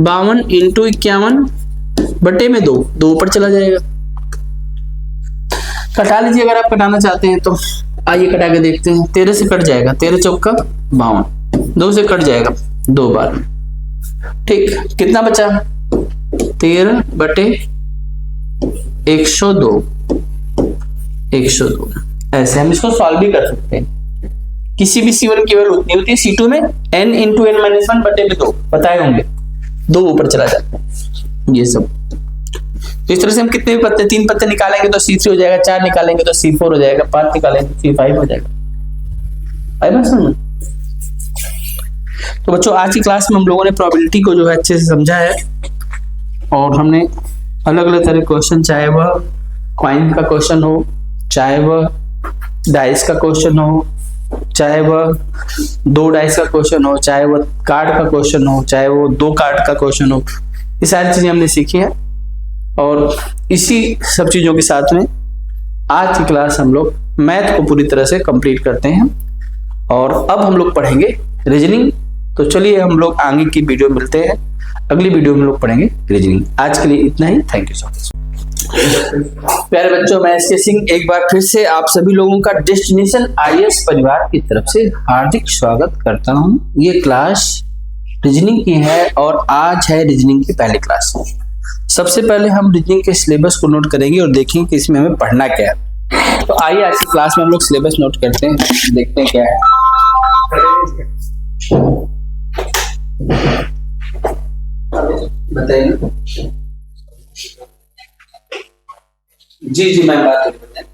52 इंटू 51 बटे में 2, 2 ऊपर चला जाएगा। कटा लीजिए अगर आप कटाना चाहते हैं तो। आइए कटा के देखते हैं। 13 से कट जाएगा, 13 चौका 52, 2 से कट जाएगा 2 बार। ठीक, कितना बचा, 13 बटे 102। ऐसे हम इसको सॉल्व भी कर सकते हैं। किसी भी C1 की वैल्यू उतनी होती है, C2 में n इंटू n-1 बटे में 2 बताए होंगे, 2 ऊपर चला जाता है ये सब। तो इस तरह से हम कितने भी पत्ते, 3 पत्ते निकालेंगे तो C3 हो जाएगा, 4 निकालेंगे तो C4 हो जाएगा, 5 निकालेंगे तो C5 हो जाएगा। आई बात समझ। तो बच्चों आज की क्लास में हम लोगों ने प्रोबेबिलिटी को जो है अच्छे से समझा है, और हमने अलग अलग तरह के क्वेश्चन, चाहे वह कॉइन का क्वेश्चन हो, चाहे वह डाइस का क्वेश्चन हो, चाहे वह 2 डाइस का क्वेश्चन हो, चाहे वह कार्ड का क्वेश्चन हो, चाहे वो 2 कार्ड का क्वेश्चन हो, ये सारी चीजें हमने सीखी है। और इसी सब चीजों के साथ में आज की क्लास हम लोग मैथ को पूरी तरह से कंप्लीट करते हैं, और अब हम लोग पढ़ेंगे रीजनिंग। तो चलिए हम लोग आगे की वीडियो मिलते हैं, अगली वीडियो में हम लोग पढ़ेंगे रीजनिंग। आज के लिए इतना ही, थैंक यू सो मच। प्यारे बच्चों, मैं एस के सिंह एक बार फिर से आप सभी लोगों का डेस्टिनेशन IAS परिवार की तरफ से हार्दिक स्वागत करता हूं। ये क्लास रीजनिंग की है और आज है रीजनिंग की पहली क्लास। सबसे पहले हम रीजनिंग के सिलेबस को नोट करेंगे और देखेंगे कि इसमें हमें पढ़ना क्या है। तो आइए आज की क्लास में हम लोग सिलेबस नोट करते हैं, देखते हैं क्या है। बताइए। जी मैं बात करते हैं।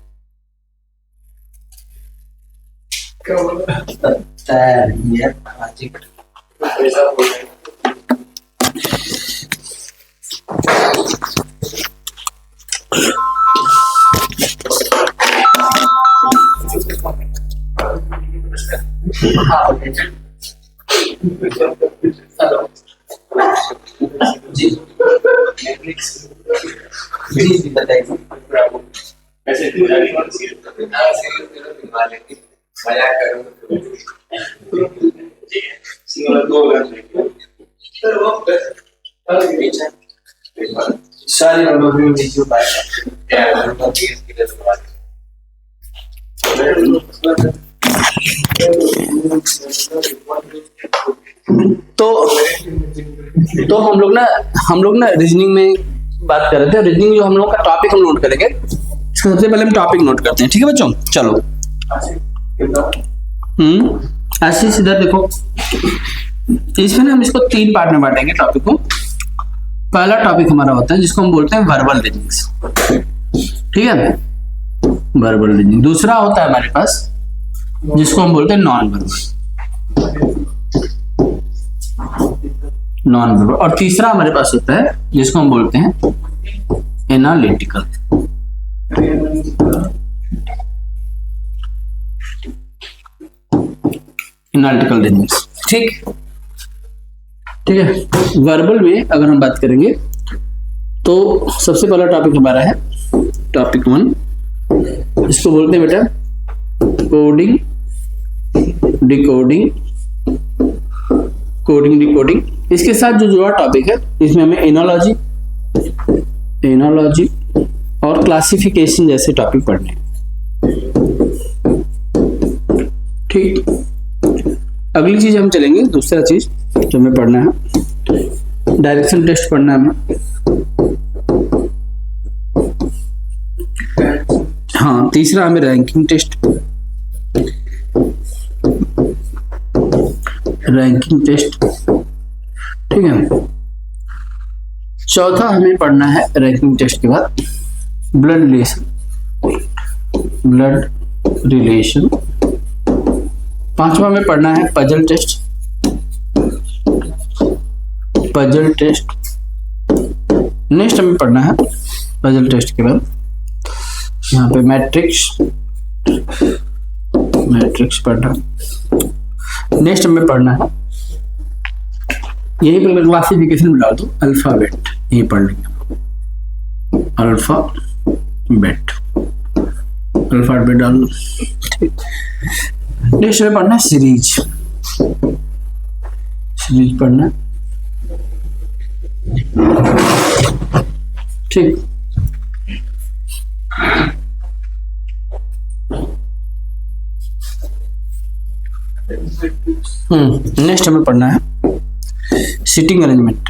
जी बताइए। सारी तो हम लोग ना रीजनिंग में बात कर रहे थे। रीजनिंग जो हम लोग का टॉपिक हम नोट करेंगे, सबसे पहले हम टॉपिक नोट करते हैं। ठीक है बच्चों, चलो। ऐसे सीधा देखो, इसमें ना हम इसको 3 पार्ट में बांटेंगे टॉपिक को। पहला टॉपिक हमारा होता है जिसको हम बोलते हैं वर्बल रीजनिंग, ठीक है ना, वर्बल रीजनिंग। दूसरा होता है हमारे पास जिसको हम बोलते हैं नॉन वर्बल, और तीसरा हमारे पास होता है जिसको हम बोलते हैं एनालिटिकल। एनालिटिकल रीजनिंग, ठीक है। वर्बल में अगर हम बात करेंगे तो सबसे पहला टॉपिक हमारा है टॉपिक 1 इसको बोलते हैं बेटा कोडिंग, डिकोडिंग, कोडिंग डिकोडिंग। इसके साथ जो जुड़ा टॉपिक है इसमें हमें एनालॉजी और क्लासिफिकेशन जैसे टॉपिक पढ़ने हैं। ठीक, अगली चीज हम चलेंगे, दूसरा चीज जो हमें पढ़ना है, डायरेक्शन टेस्ट पढ़ना है हमें। हाँ, तीसरा हमें रैंकिंग टेस्ट, ठीक है। चौथा हमें पढ़ना है रैंकिंग टेस्ट के बाद ब्लड रिलेशन। पांचवा में पढ़ना है पजल टेस्ट। नेक्स्ट हमें पढ़ना है पजल टेस्ट के बाद यहाँ पे मैट्रिक्स पढ़ना। नेक्स्ट हमें पढ़ना है, यही पर क्लासिफिकेशन मिला दो, अल्फाबेट, यही पढ़ लेंगे, अल्फाबेट डाल लो। ठीक, नेक्स्ट हमें पढ़ना है सीरीज पढ़ना। ठीक, नेक्स्ट हमें पढ़ना है सीटिंग अरेंजमेंट।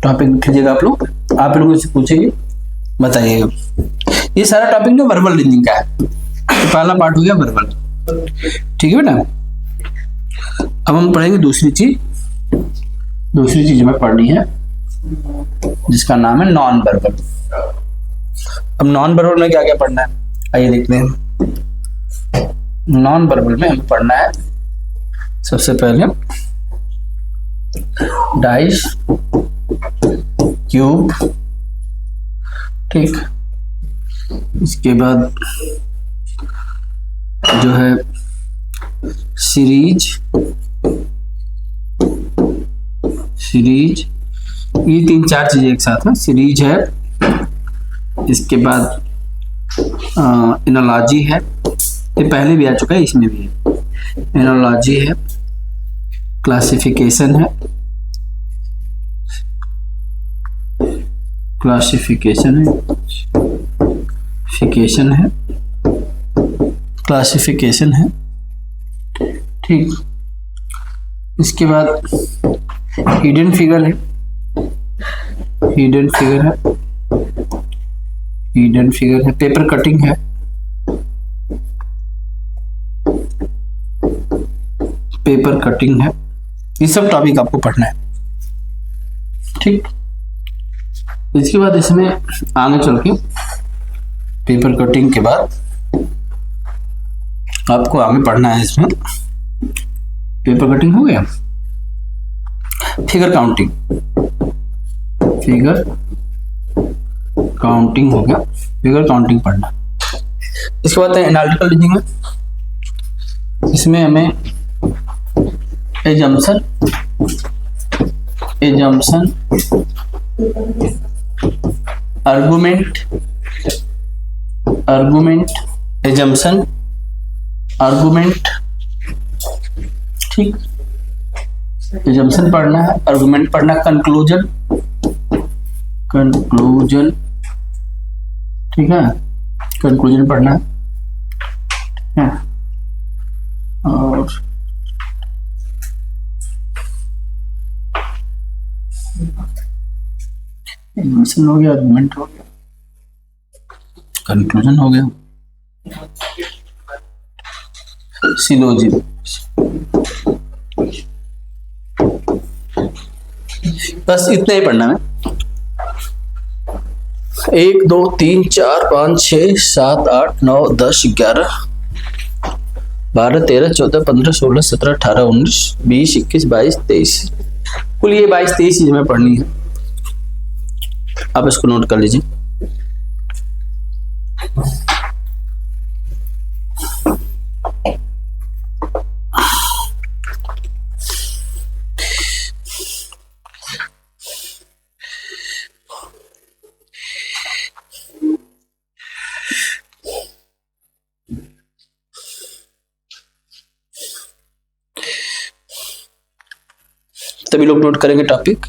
टॉपिक लिख लीजिएगा आप लोगों से पूछेंगे, बताइएगा। ये सारा टॉपिक जो वर्बल रीजनिंग का है, पहला पार्ट हो गया वर्बल। ठीक है बेटा, अब हम पढ़ेंगे दूसरी चीज हमें पढ़नी है जिसका नाम है नॉन वर्बल। अब नॉन वर्बल में क्या क्या पढ़ना है, आइए देखते हैं। नॉन वर्बल में हमें पढ़ना है सबसे पहले डाइस, क्यूब, ठीक। इसके बाद जो है सीरीज, ये 3-4 चीजें एक साथ है। सीरीज है, इसके बाद एनालॉजी है, ये पहले भी आ चुका है, इसमें भी है। एनालॉजी है, क्लासिफिकेशन है, क्लासिफिकेशन है, ठीक। इसके बाद हिडन फिगर है, पेपर कटिंग है, ये सब टॉपिक आपको पढ़ना है, ठीक। इसके बाद इसमें आगे चल के पेपर कटिंग के बाद आपको आगे पढ़ना है, इसमें पेपर कटिंग हो गया, फिगर काउंटिंग हो गया, फिगर काउंटिंग पढ़ना। इसके बाद एनालिटिकल रीजनिंग है, इसमें हमें एजम्पशन, आर्गुमेंट, ठीक। एजम्पशन पढ़ना है, आर्गुमेंट पढ़ना, कंक्लूजन, ठीक है, कंक्लूजन पढ़ना है। और एजम्पशन हो गया, आर्गुमेंट हो गया, कंक्लूजन हो गया, सिलोजिज्म। बस इतना ही पढ़ना है। 1 2 3 4 5 6 7 8 9 10 11 12 13 14 15 16 17 18 19 20 21 22 23, कुल ये 22-23 चीज हमें पढ़नी है। आप इसको नोट कर लीजिए। तभी लोग नोट करेंगे टॉपिक।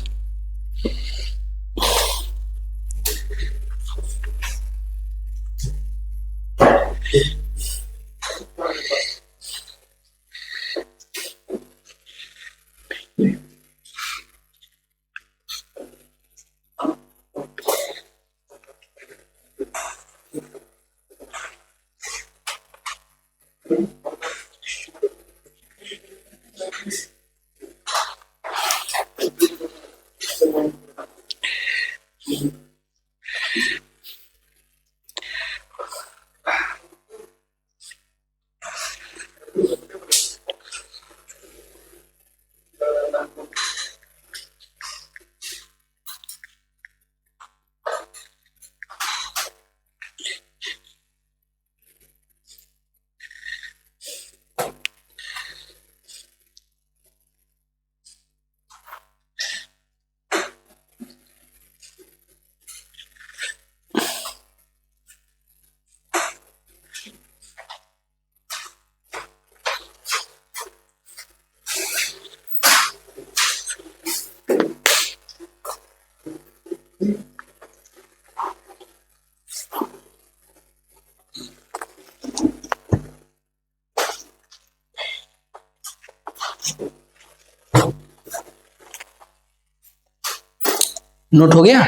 नोट हो गया?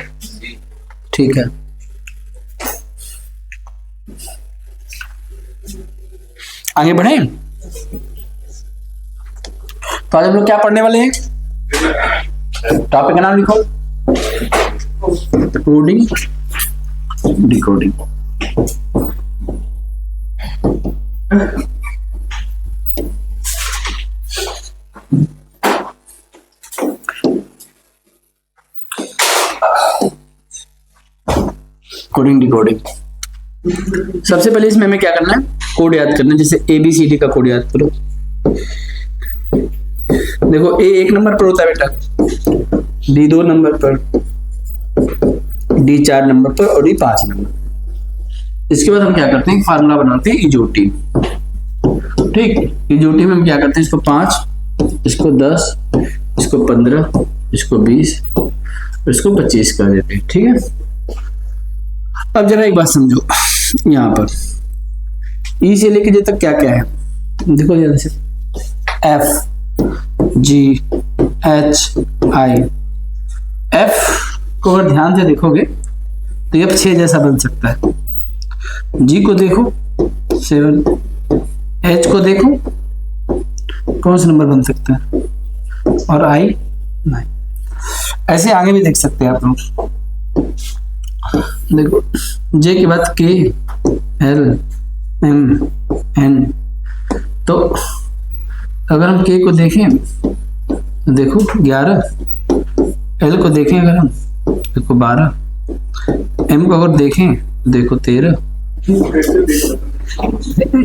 ठीक है। आगे बढ़े। तो आज हम लोग क्या पढ़ने वाले हैं? टॉपिक का नाम लिखो, कोडिंग डिकोडिंग। Coding decoding. सबसे पहले इसमें हमें क्या करना है? कोड याद करना है। जैसे ABCD का कोड याद करो। देखो A 1 नंबर पर होता है बेटा, D 2 नंबर पर, D 4 नंबर पर और D 5 नंबर। इसके बाद हम क्या करते हैं? फार्मूला बनाते हैं इजोटी। ठीक, इजोटी में हम क्या करते हैं? इसको 5, इसको 10, इसको 15, इसको 20, इसको 25 कर देते हैं। ठीक है। अब जरा एक बात समझो, यहां पर ई से लेके जे तक क्या क्या है देखो जरा से। FGHI। F को अगर ध्यान से देखोगे तो ये 6 जैसा बन सकता है। G को देखो 7, H को देखो कौन सा नंबर बन सकता है, और I 9। ऐसे आगे भी देख सकते हैं आप लोग। देखो J के बाद K, L, M, N। तो अगर हम K को देखें तो देखो 11, L को देखें अगर हम देखो 12, M को अगर देखें तो देखो 13।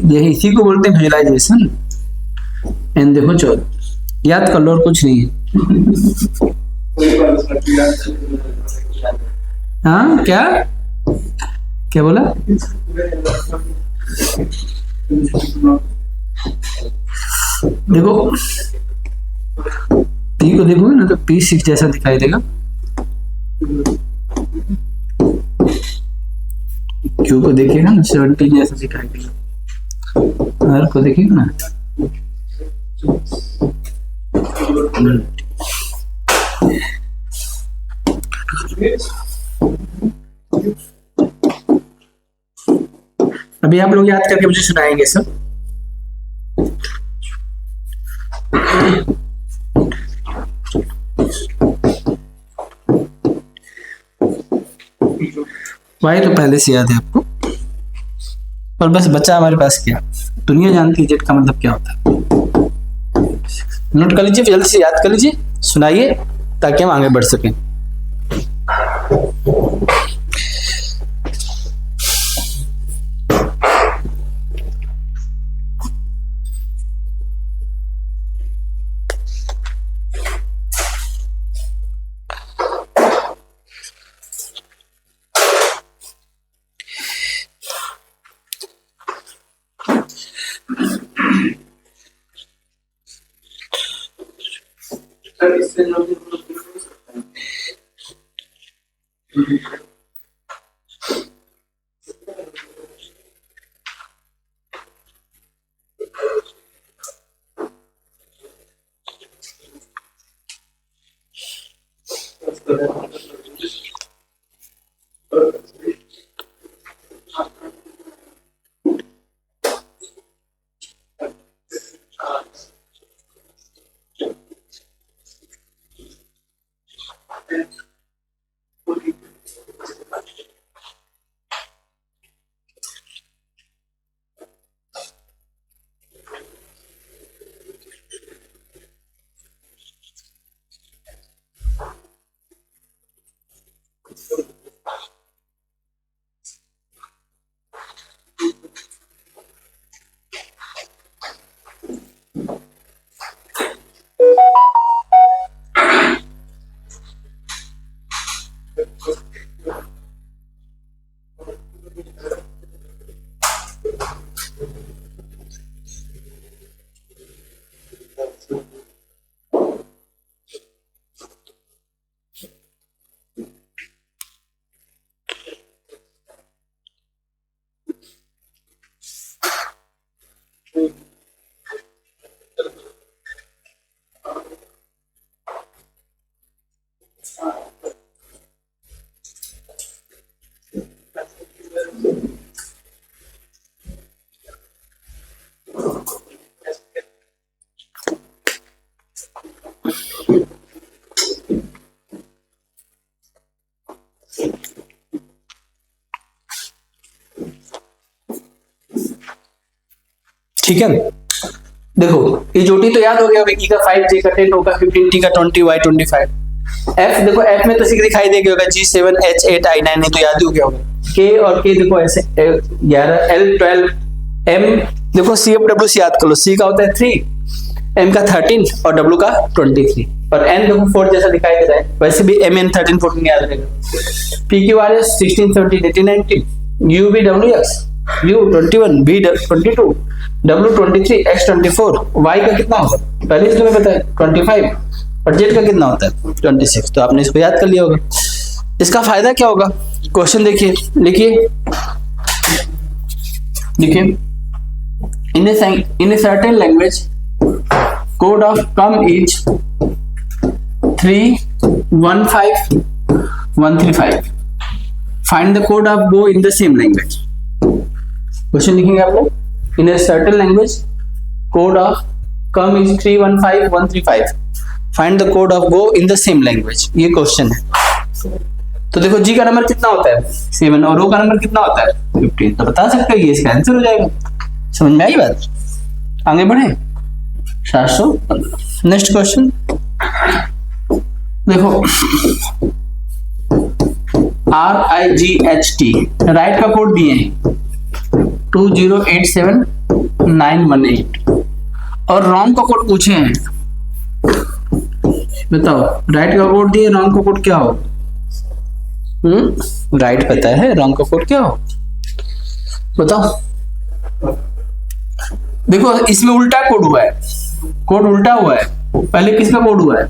यही इसी को बोलते हैं विजुअलाइजेशन। N देखो 14। याद कर लो और कुछ नहीं है। हाँ क्या क्या बोला? देखो P को देखोगे ना तो P6 जैसा दिखाई देगा। Q को देखिएगा ना 17 जैसा दिखाई देगा। R को देखिएगा ना। अभी आप लोग याद करके मुझे सुनाएंगे सब। वाई तो पहले से याद है आपको, और बस बच्चा हमारे पास क्या, दुनिया जानती है जेट का मतलब क्या होता है। नोट कर लीजिए, जल्दी से याद कर लीजिए, सुनाइए ताकि हम आगे बढ़ सकें। अगर इससे नॉलेज हो सकता है। ठीक है, देखो ये जोटी तो याद हो गया ई का 5, J का 10, O का 15, T का 20, Y 25। F देखो F में तो सीख दिखाई दे गया होगा, G7, H8, I9 है तो याद ही हो गया होगा। K और K देखो ऐसे 11, L 12, M देखो CFW से याद कर लो, C का होता है 3, M का 13 और W का 23 और N देखो 4 जैसा दिखाई दे रहा है, वैसे भी MN 13, 14 याद रहेगा। PQR 16, 17, 18, 19, UVWX U 21, V 22, W 23, X 24, Y का कितना होगा पहले इसमें बताया 25 और Z का कितना होता है 26। तो आपने इसको याद कर लिया होगा। इसका फायदा क्या होगा, क्वेश्चन देखिए, लिखिए लिखिए, in a certain language code of come is 315135, find the code of go in the same language। Question लिखेंगे आप लोग, in a certain language code of come is 315135, find the code of go in the same language, ये question है। तो देखो G का number कितना होता है 7 और O का नंबर कितना होता है 15, तो बता सकते हो ये इसका आंसर हो जाएगा। समझ में आई बात, आगे बढ़े 715। नेक्स्ट क्वेश्चन देखो, RIGHT राइट का कोड दिए हैं 2087918 और रॉन्ग का कोड पूछे हैं, बताओ राइट का कोड दिए, रॉन्ग का कोड क्या हो? राइट पता है, रॉन्ग का कोड क्या हो बताओ। देखो इसमें उल्टा कोड हुआ है, कोड उल्टा हुआ है, पहले किसका कोड हुआ है?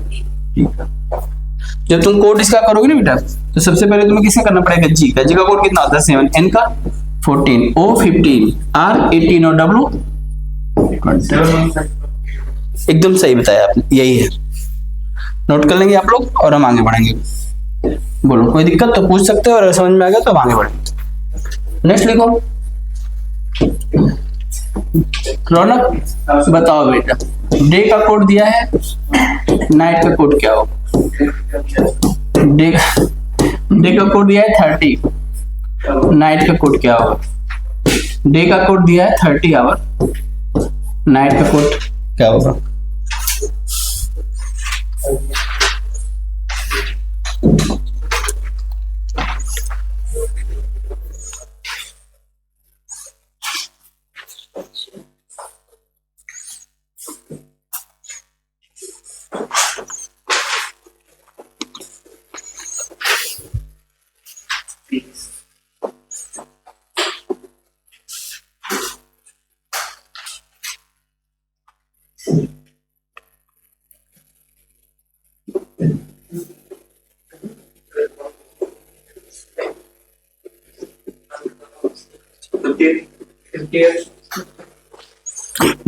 जब तुम कोड इसका करोगे ना बेटा, तो सबसे पहले तुम्हें किसका करना पड़ेगा? G का। G का कोड कितना होता है 7, N का 14, O 15, R 18 और W 20। एकदम सही बताया आपने, यही है। नोट कर लेंगे आप लोग और हम आगे बढ़ेंगे। बोलो कोई दिक्कत तो पूछ सकते हो और समझ में आ गया तो हम आगे बढ़ेंगे। नेक्स्ट लिखो, रौनक बताओ बेटा, डे का कोड दिया है, नाइट का कोड क्या होगा? डे का कोड दिया है 30, नाइट का कोड क्या होगा? डे का कोड दिया है 30 आवर, नाइट का कोड क्या होगा?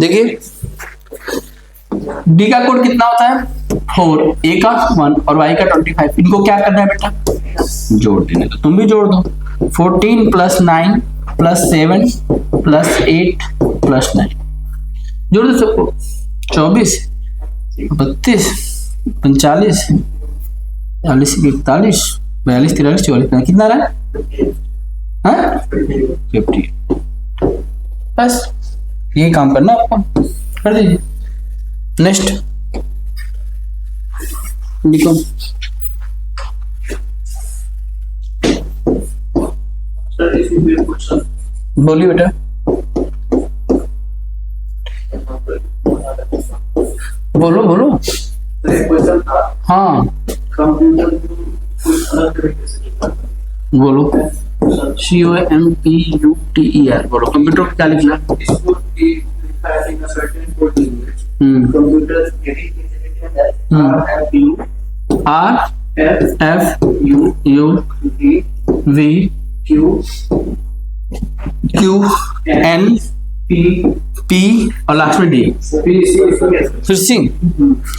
देखिए डी का कोड कितना होता है 4, ए का 1 और वाई का 25। इनको क्या करना है बेटा, जोड़ देना। तो तुम भी जोड़ दो, 14 + 9 + 7 + 8 + 9, जोड़ दो सबको। 24, 32, 45, 40, 41, 42, 43, 44, कितना रहा है 50। बस ये काम करना आपको, कर दीजिए। नेक्स्ट लिखो, बोलिए बेटा। बोलो बोलो। हाँ बोलो। COMPUTER बोलो। कंप्यूटर को क्या लिखना? RFUVQNP और लास्ट में D, फिर C।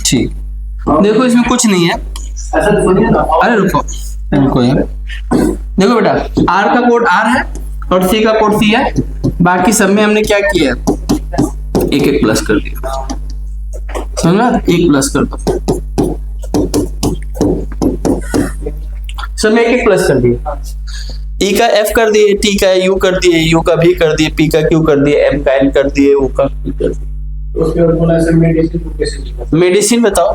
ठीक, देखो इसमें कुछ नहीं है। अरे रुको यार, देखो बेटा R का कोड R है और C का कोड C है। बाकी सब में हमने क्या किया, एक एक प्लस कर दिया, समझा? एक प्लस कर दो, सब में एक एक प्लस कर दिया। E का F कर दिए, T का U कर दिए, U का V कर दिए, P का Q कर दिए, M का N कर दिए, O का P कर दिए। मेडिसिन बताओ,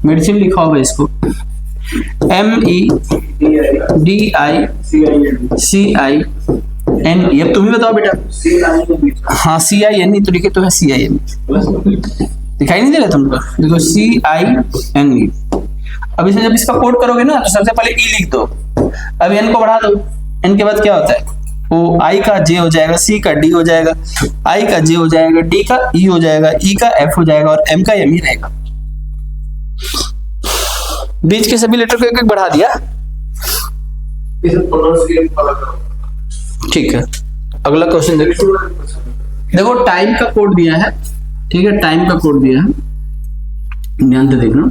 मेडिसिन लिखा होगा इसको MEDICIN। अब तुम ही बताओ बेटा। हाँ CINE तो लिखे तो है, CINE दिखाई नहीं दे रहा तुमको? देखो CINE। अब इसमें जब इसका कोड करोगे ना तो सबसे पहले E लिख दो, अब N को बढ़ा दो। N के बाद क्या होता है, वो I का J हो जाएगा, C का D हो जाएगा, I का J हो जाएगा, D का E हो जाएगा, E का F हो जाएगा और M का M ही रहेगा। बीच के सभी लेटर को एक एक बढ़ा दिया। ठीक है, अगला क्वेश्चन देखो। देखो टाइम का कोड दिया है, ठीक है, टाइम का कोड दिया है, ध्यान से देखना।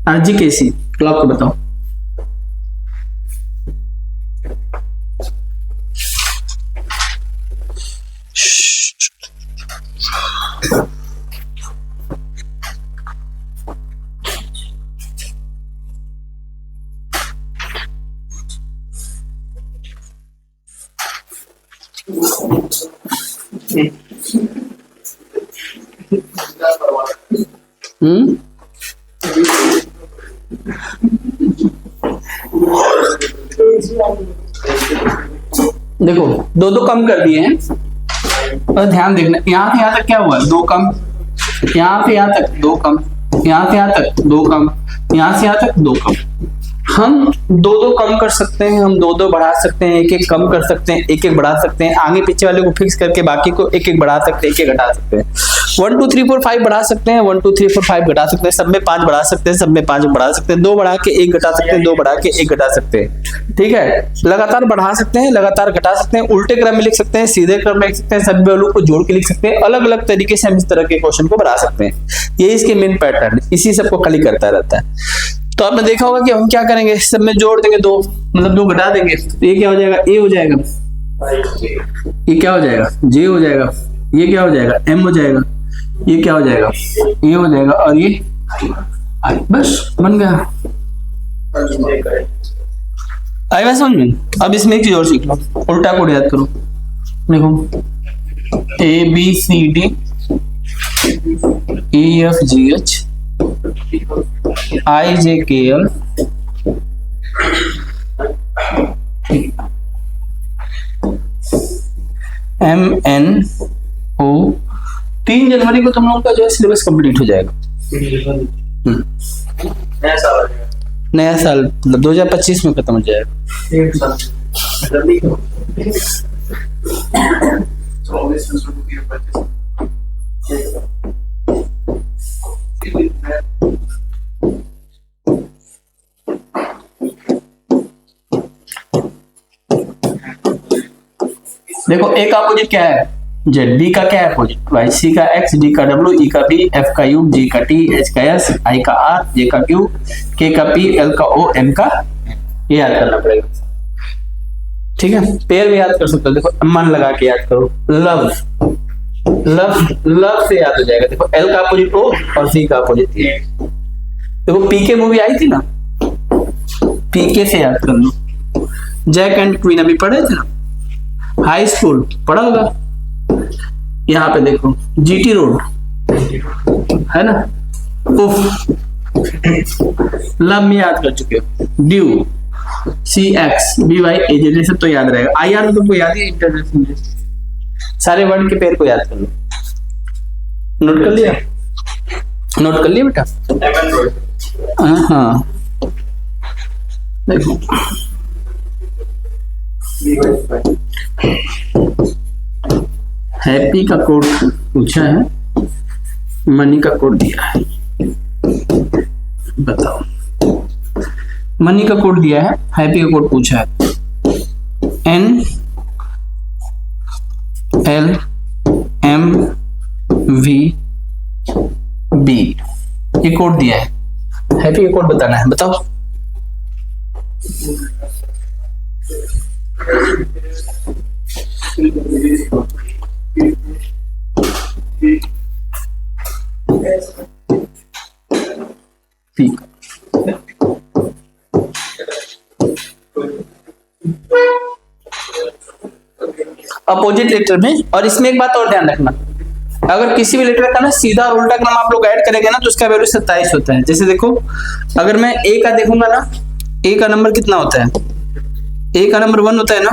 RGKC क्लॉक को बताओ। देखो दो दो कम कर दिए हैं और ध्यान देखना, यहां से यहां तक क्या हुआ, दो कम, यहां से यहां तक दो कम, यहां से यहां तक दो कम, यहां से यहां तक दो कम। हम दो दो कम कर सकते हैं, हम दो दो बढ़ा सकते हैं, एक एक कम कर सकते हैं, एक एक बढ़ा सकते हैं, आगे पीछे वाले को फिक्स करके बाकी को एक एक बढ़ा सकते हैं, एक एक घटा सकते हैं। 1 2 3 4 5 बढ़ा सकते हैं, 1 2 3 4 5 घटा सकते हैं, सब में 5 बढ़ा सकते हैं, सब में 5 बढ़ा सकते हैं, 2 बढ़ा के 1 घटा सकते हैं, 2 बढ़ा के 1 घटा सकते हैं। ठीक है, लगातार बढ़ा सकते हैं, लगातार घटा सकते हैं, उल्टे क्रम में लिख सकते हैं, सीधे क्रम में लिख सकते हैं, सभी वैल्यू को जोड़ के लिख सकते हैं। अलग अलग तरीके से हम इस तरह के क्वेश्चन को बना सकते हैं। ये इसके मेन पैटर्न है, इसी सबको खाली करता रहता है। तो आपने देखा होगा कि हम क्या करेंगे, सब में जोड़ देंगे 2, मतलब 2 घटा देंगे तो ये क्या हो जाएगा, A हो जाएगा, ये क्या हो जाएगा, J हो जाएगा, ये क्या हो जाएगा, M हो जाएगा, ये क्या हो जाएगा, ये हो जाएगा और ये I। बस बन गया। आएगा समझ में? अब इसमें एक चीज और सीख लो, उल्टा कोड याद करो। देखो ABCD EFGH IJKL MNO। 3 जनवरी को तुम लोगों का जो है सिलेबस कंप्लीट हो जाएगा। नया साल मतलब 2025 में खत्म हो जाएगा। So always transfer to your purchase. देखो ए का अपोजिट क्या है जेड, बी का क्या है अपोजिट वाई, सी का एक्स, डी का डब्ल्यू, ई का बी, एफ का यू, जी का टी, एच का एस, आई का आर, जे का क्यू, के का पी, एल का ओ, एम का, ये याद करना पड़ेगा। ठीक है, पेयर भी याद कर सकते हो, देखो मन लगा के याद करो, लव, लव लव से याद हो जाएगा। देखो एल का अपोजिट ओ और सी का अपोजिट ए। देखो पीके मूवी आई थी ना, पीके से याद कर लो, जैक एंड क्वीन अभी पढ़े थे ना, हाई स्कूल पढ़ा होगा। यहाँ पे देखो जीटी रोड है ना, उफ, लव में याद कर चुके हो, ड्यू, सी एक्स बी वाई ए जे, सब तो याद रहेगा। आई आर में तुमको याद ही, इंटरनेशनल सारे वर्ड के पेयर को याद कर लो। नोट कर लिया, नोट कर लिया बेटा। हाँ देखो हैप्पी का कोड पूछा है, मनी का कोड दिया है, बताओ। मनी का कोड दिया है, हैप्पी का कोड पूछा है, N L M V B, ये कोड दिया है, हैप्पी का कोड बताना है, बताओ। अपोजिट लेटर में, और इसमें एक बात और ध्यान रखना, अगर किसी भी लेटर का ना सीधा और उल्टा क्रम आप लोग ऐड करेंगे ना तो उसका वैल्यू 27 होता है। जैसे देखो अगर मैं ए का देखूंगा ना, ए का नंबर कितना होता है, ए का नंबर 1 होता है ना,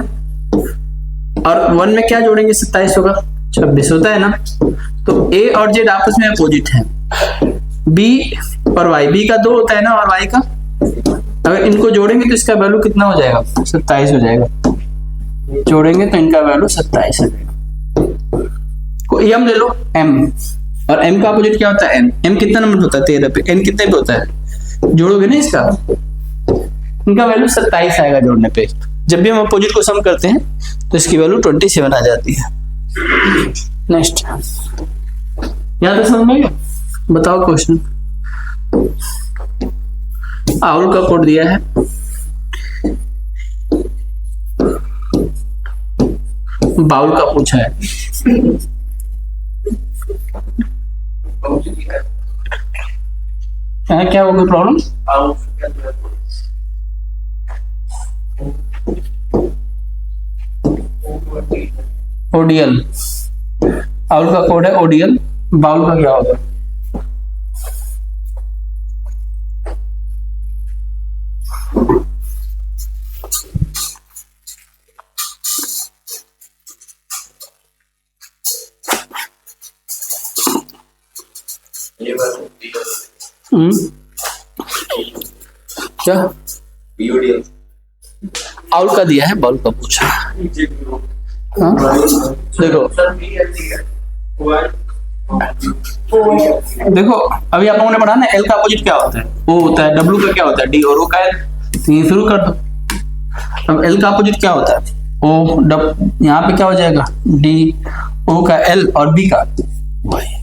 और 1 में क्या जोड़ेंगे 27 होगा, 26 होता है ना। तो ए और जेड आपस में अपोजिट है, बी और वाई, बी का 2 होता है ना और वाई का, अगर इनको जोड़ेंगे तो इसका वैल्यू कितना हो जाएगा, 27 हो जाएगा। जोड़ेंगे तो इनका वैल्यू 27 हो जाएगा। कोई एम ले लो, एम, और एम का अपोजिट क्या होता है, एन, एम कितना नंबर होता है 13 पे, एन कितने पे होता है, जोड़ोगे ना इसका, इनका वैल्यू 27 आएगा जोड़ने पे। जब भी हम अपोजिट को सम करते हैं तो इसकी वैल्यू 27 आ जाती है। नेक्स्ट, यहां तक समझ में गया, बताओ क्वेश्चन। आउल का कोड दिया है, बाउल का पूछा है, क्या होगा प्रॉब्लम, ओडीएल, आउल का कोड है ओडीएल, बाउल का क्या होगा, क्या आउल का दिया है, बाउल का पूछा। हाँ देखो देखो अभी आप लोगों ने पढ़ा ना, एल का अपोजिट क्या होता है, ओ होता है, डब्ल्यू का क्या होता है, डी, और ओ का एल, तो ये शुरू कर दो। अब एल का अपोजिट क्या होता है, ओ, यहाँ पे क्या हो जाएगा, डी, ओ का एल और बी का वाई।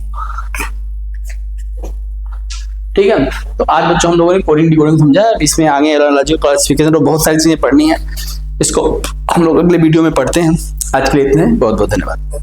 ठीक है, तो आज बच्चों हम लोगों ने कोडिंग डिकोडिंग समझा, इसमें आगे एनालॉजी क्लासिफिकेशन और बहुत सारी चीजें पढ़नी है, इसको हम लोग अगले वीडियो में पढ़ते हैं। आज के लिए इतने, बहुत बहुत धन्यवाद।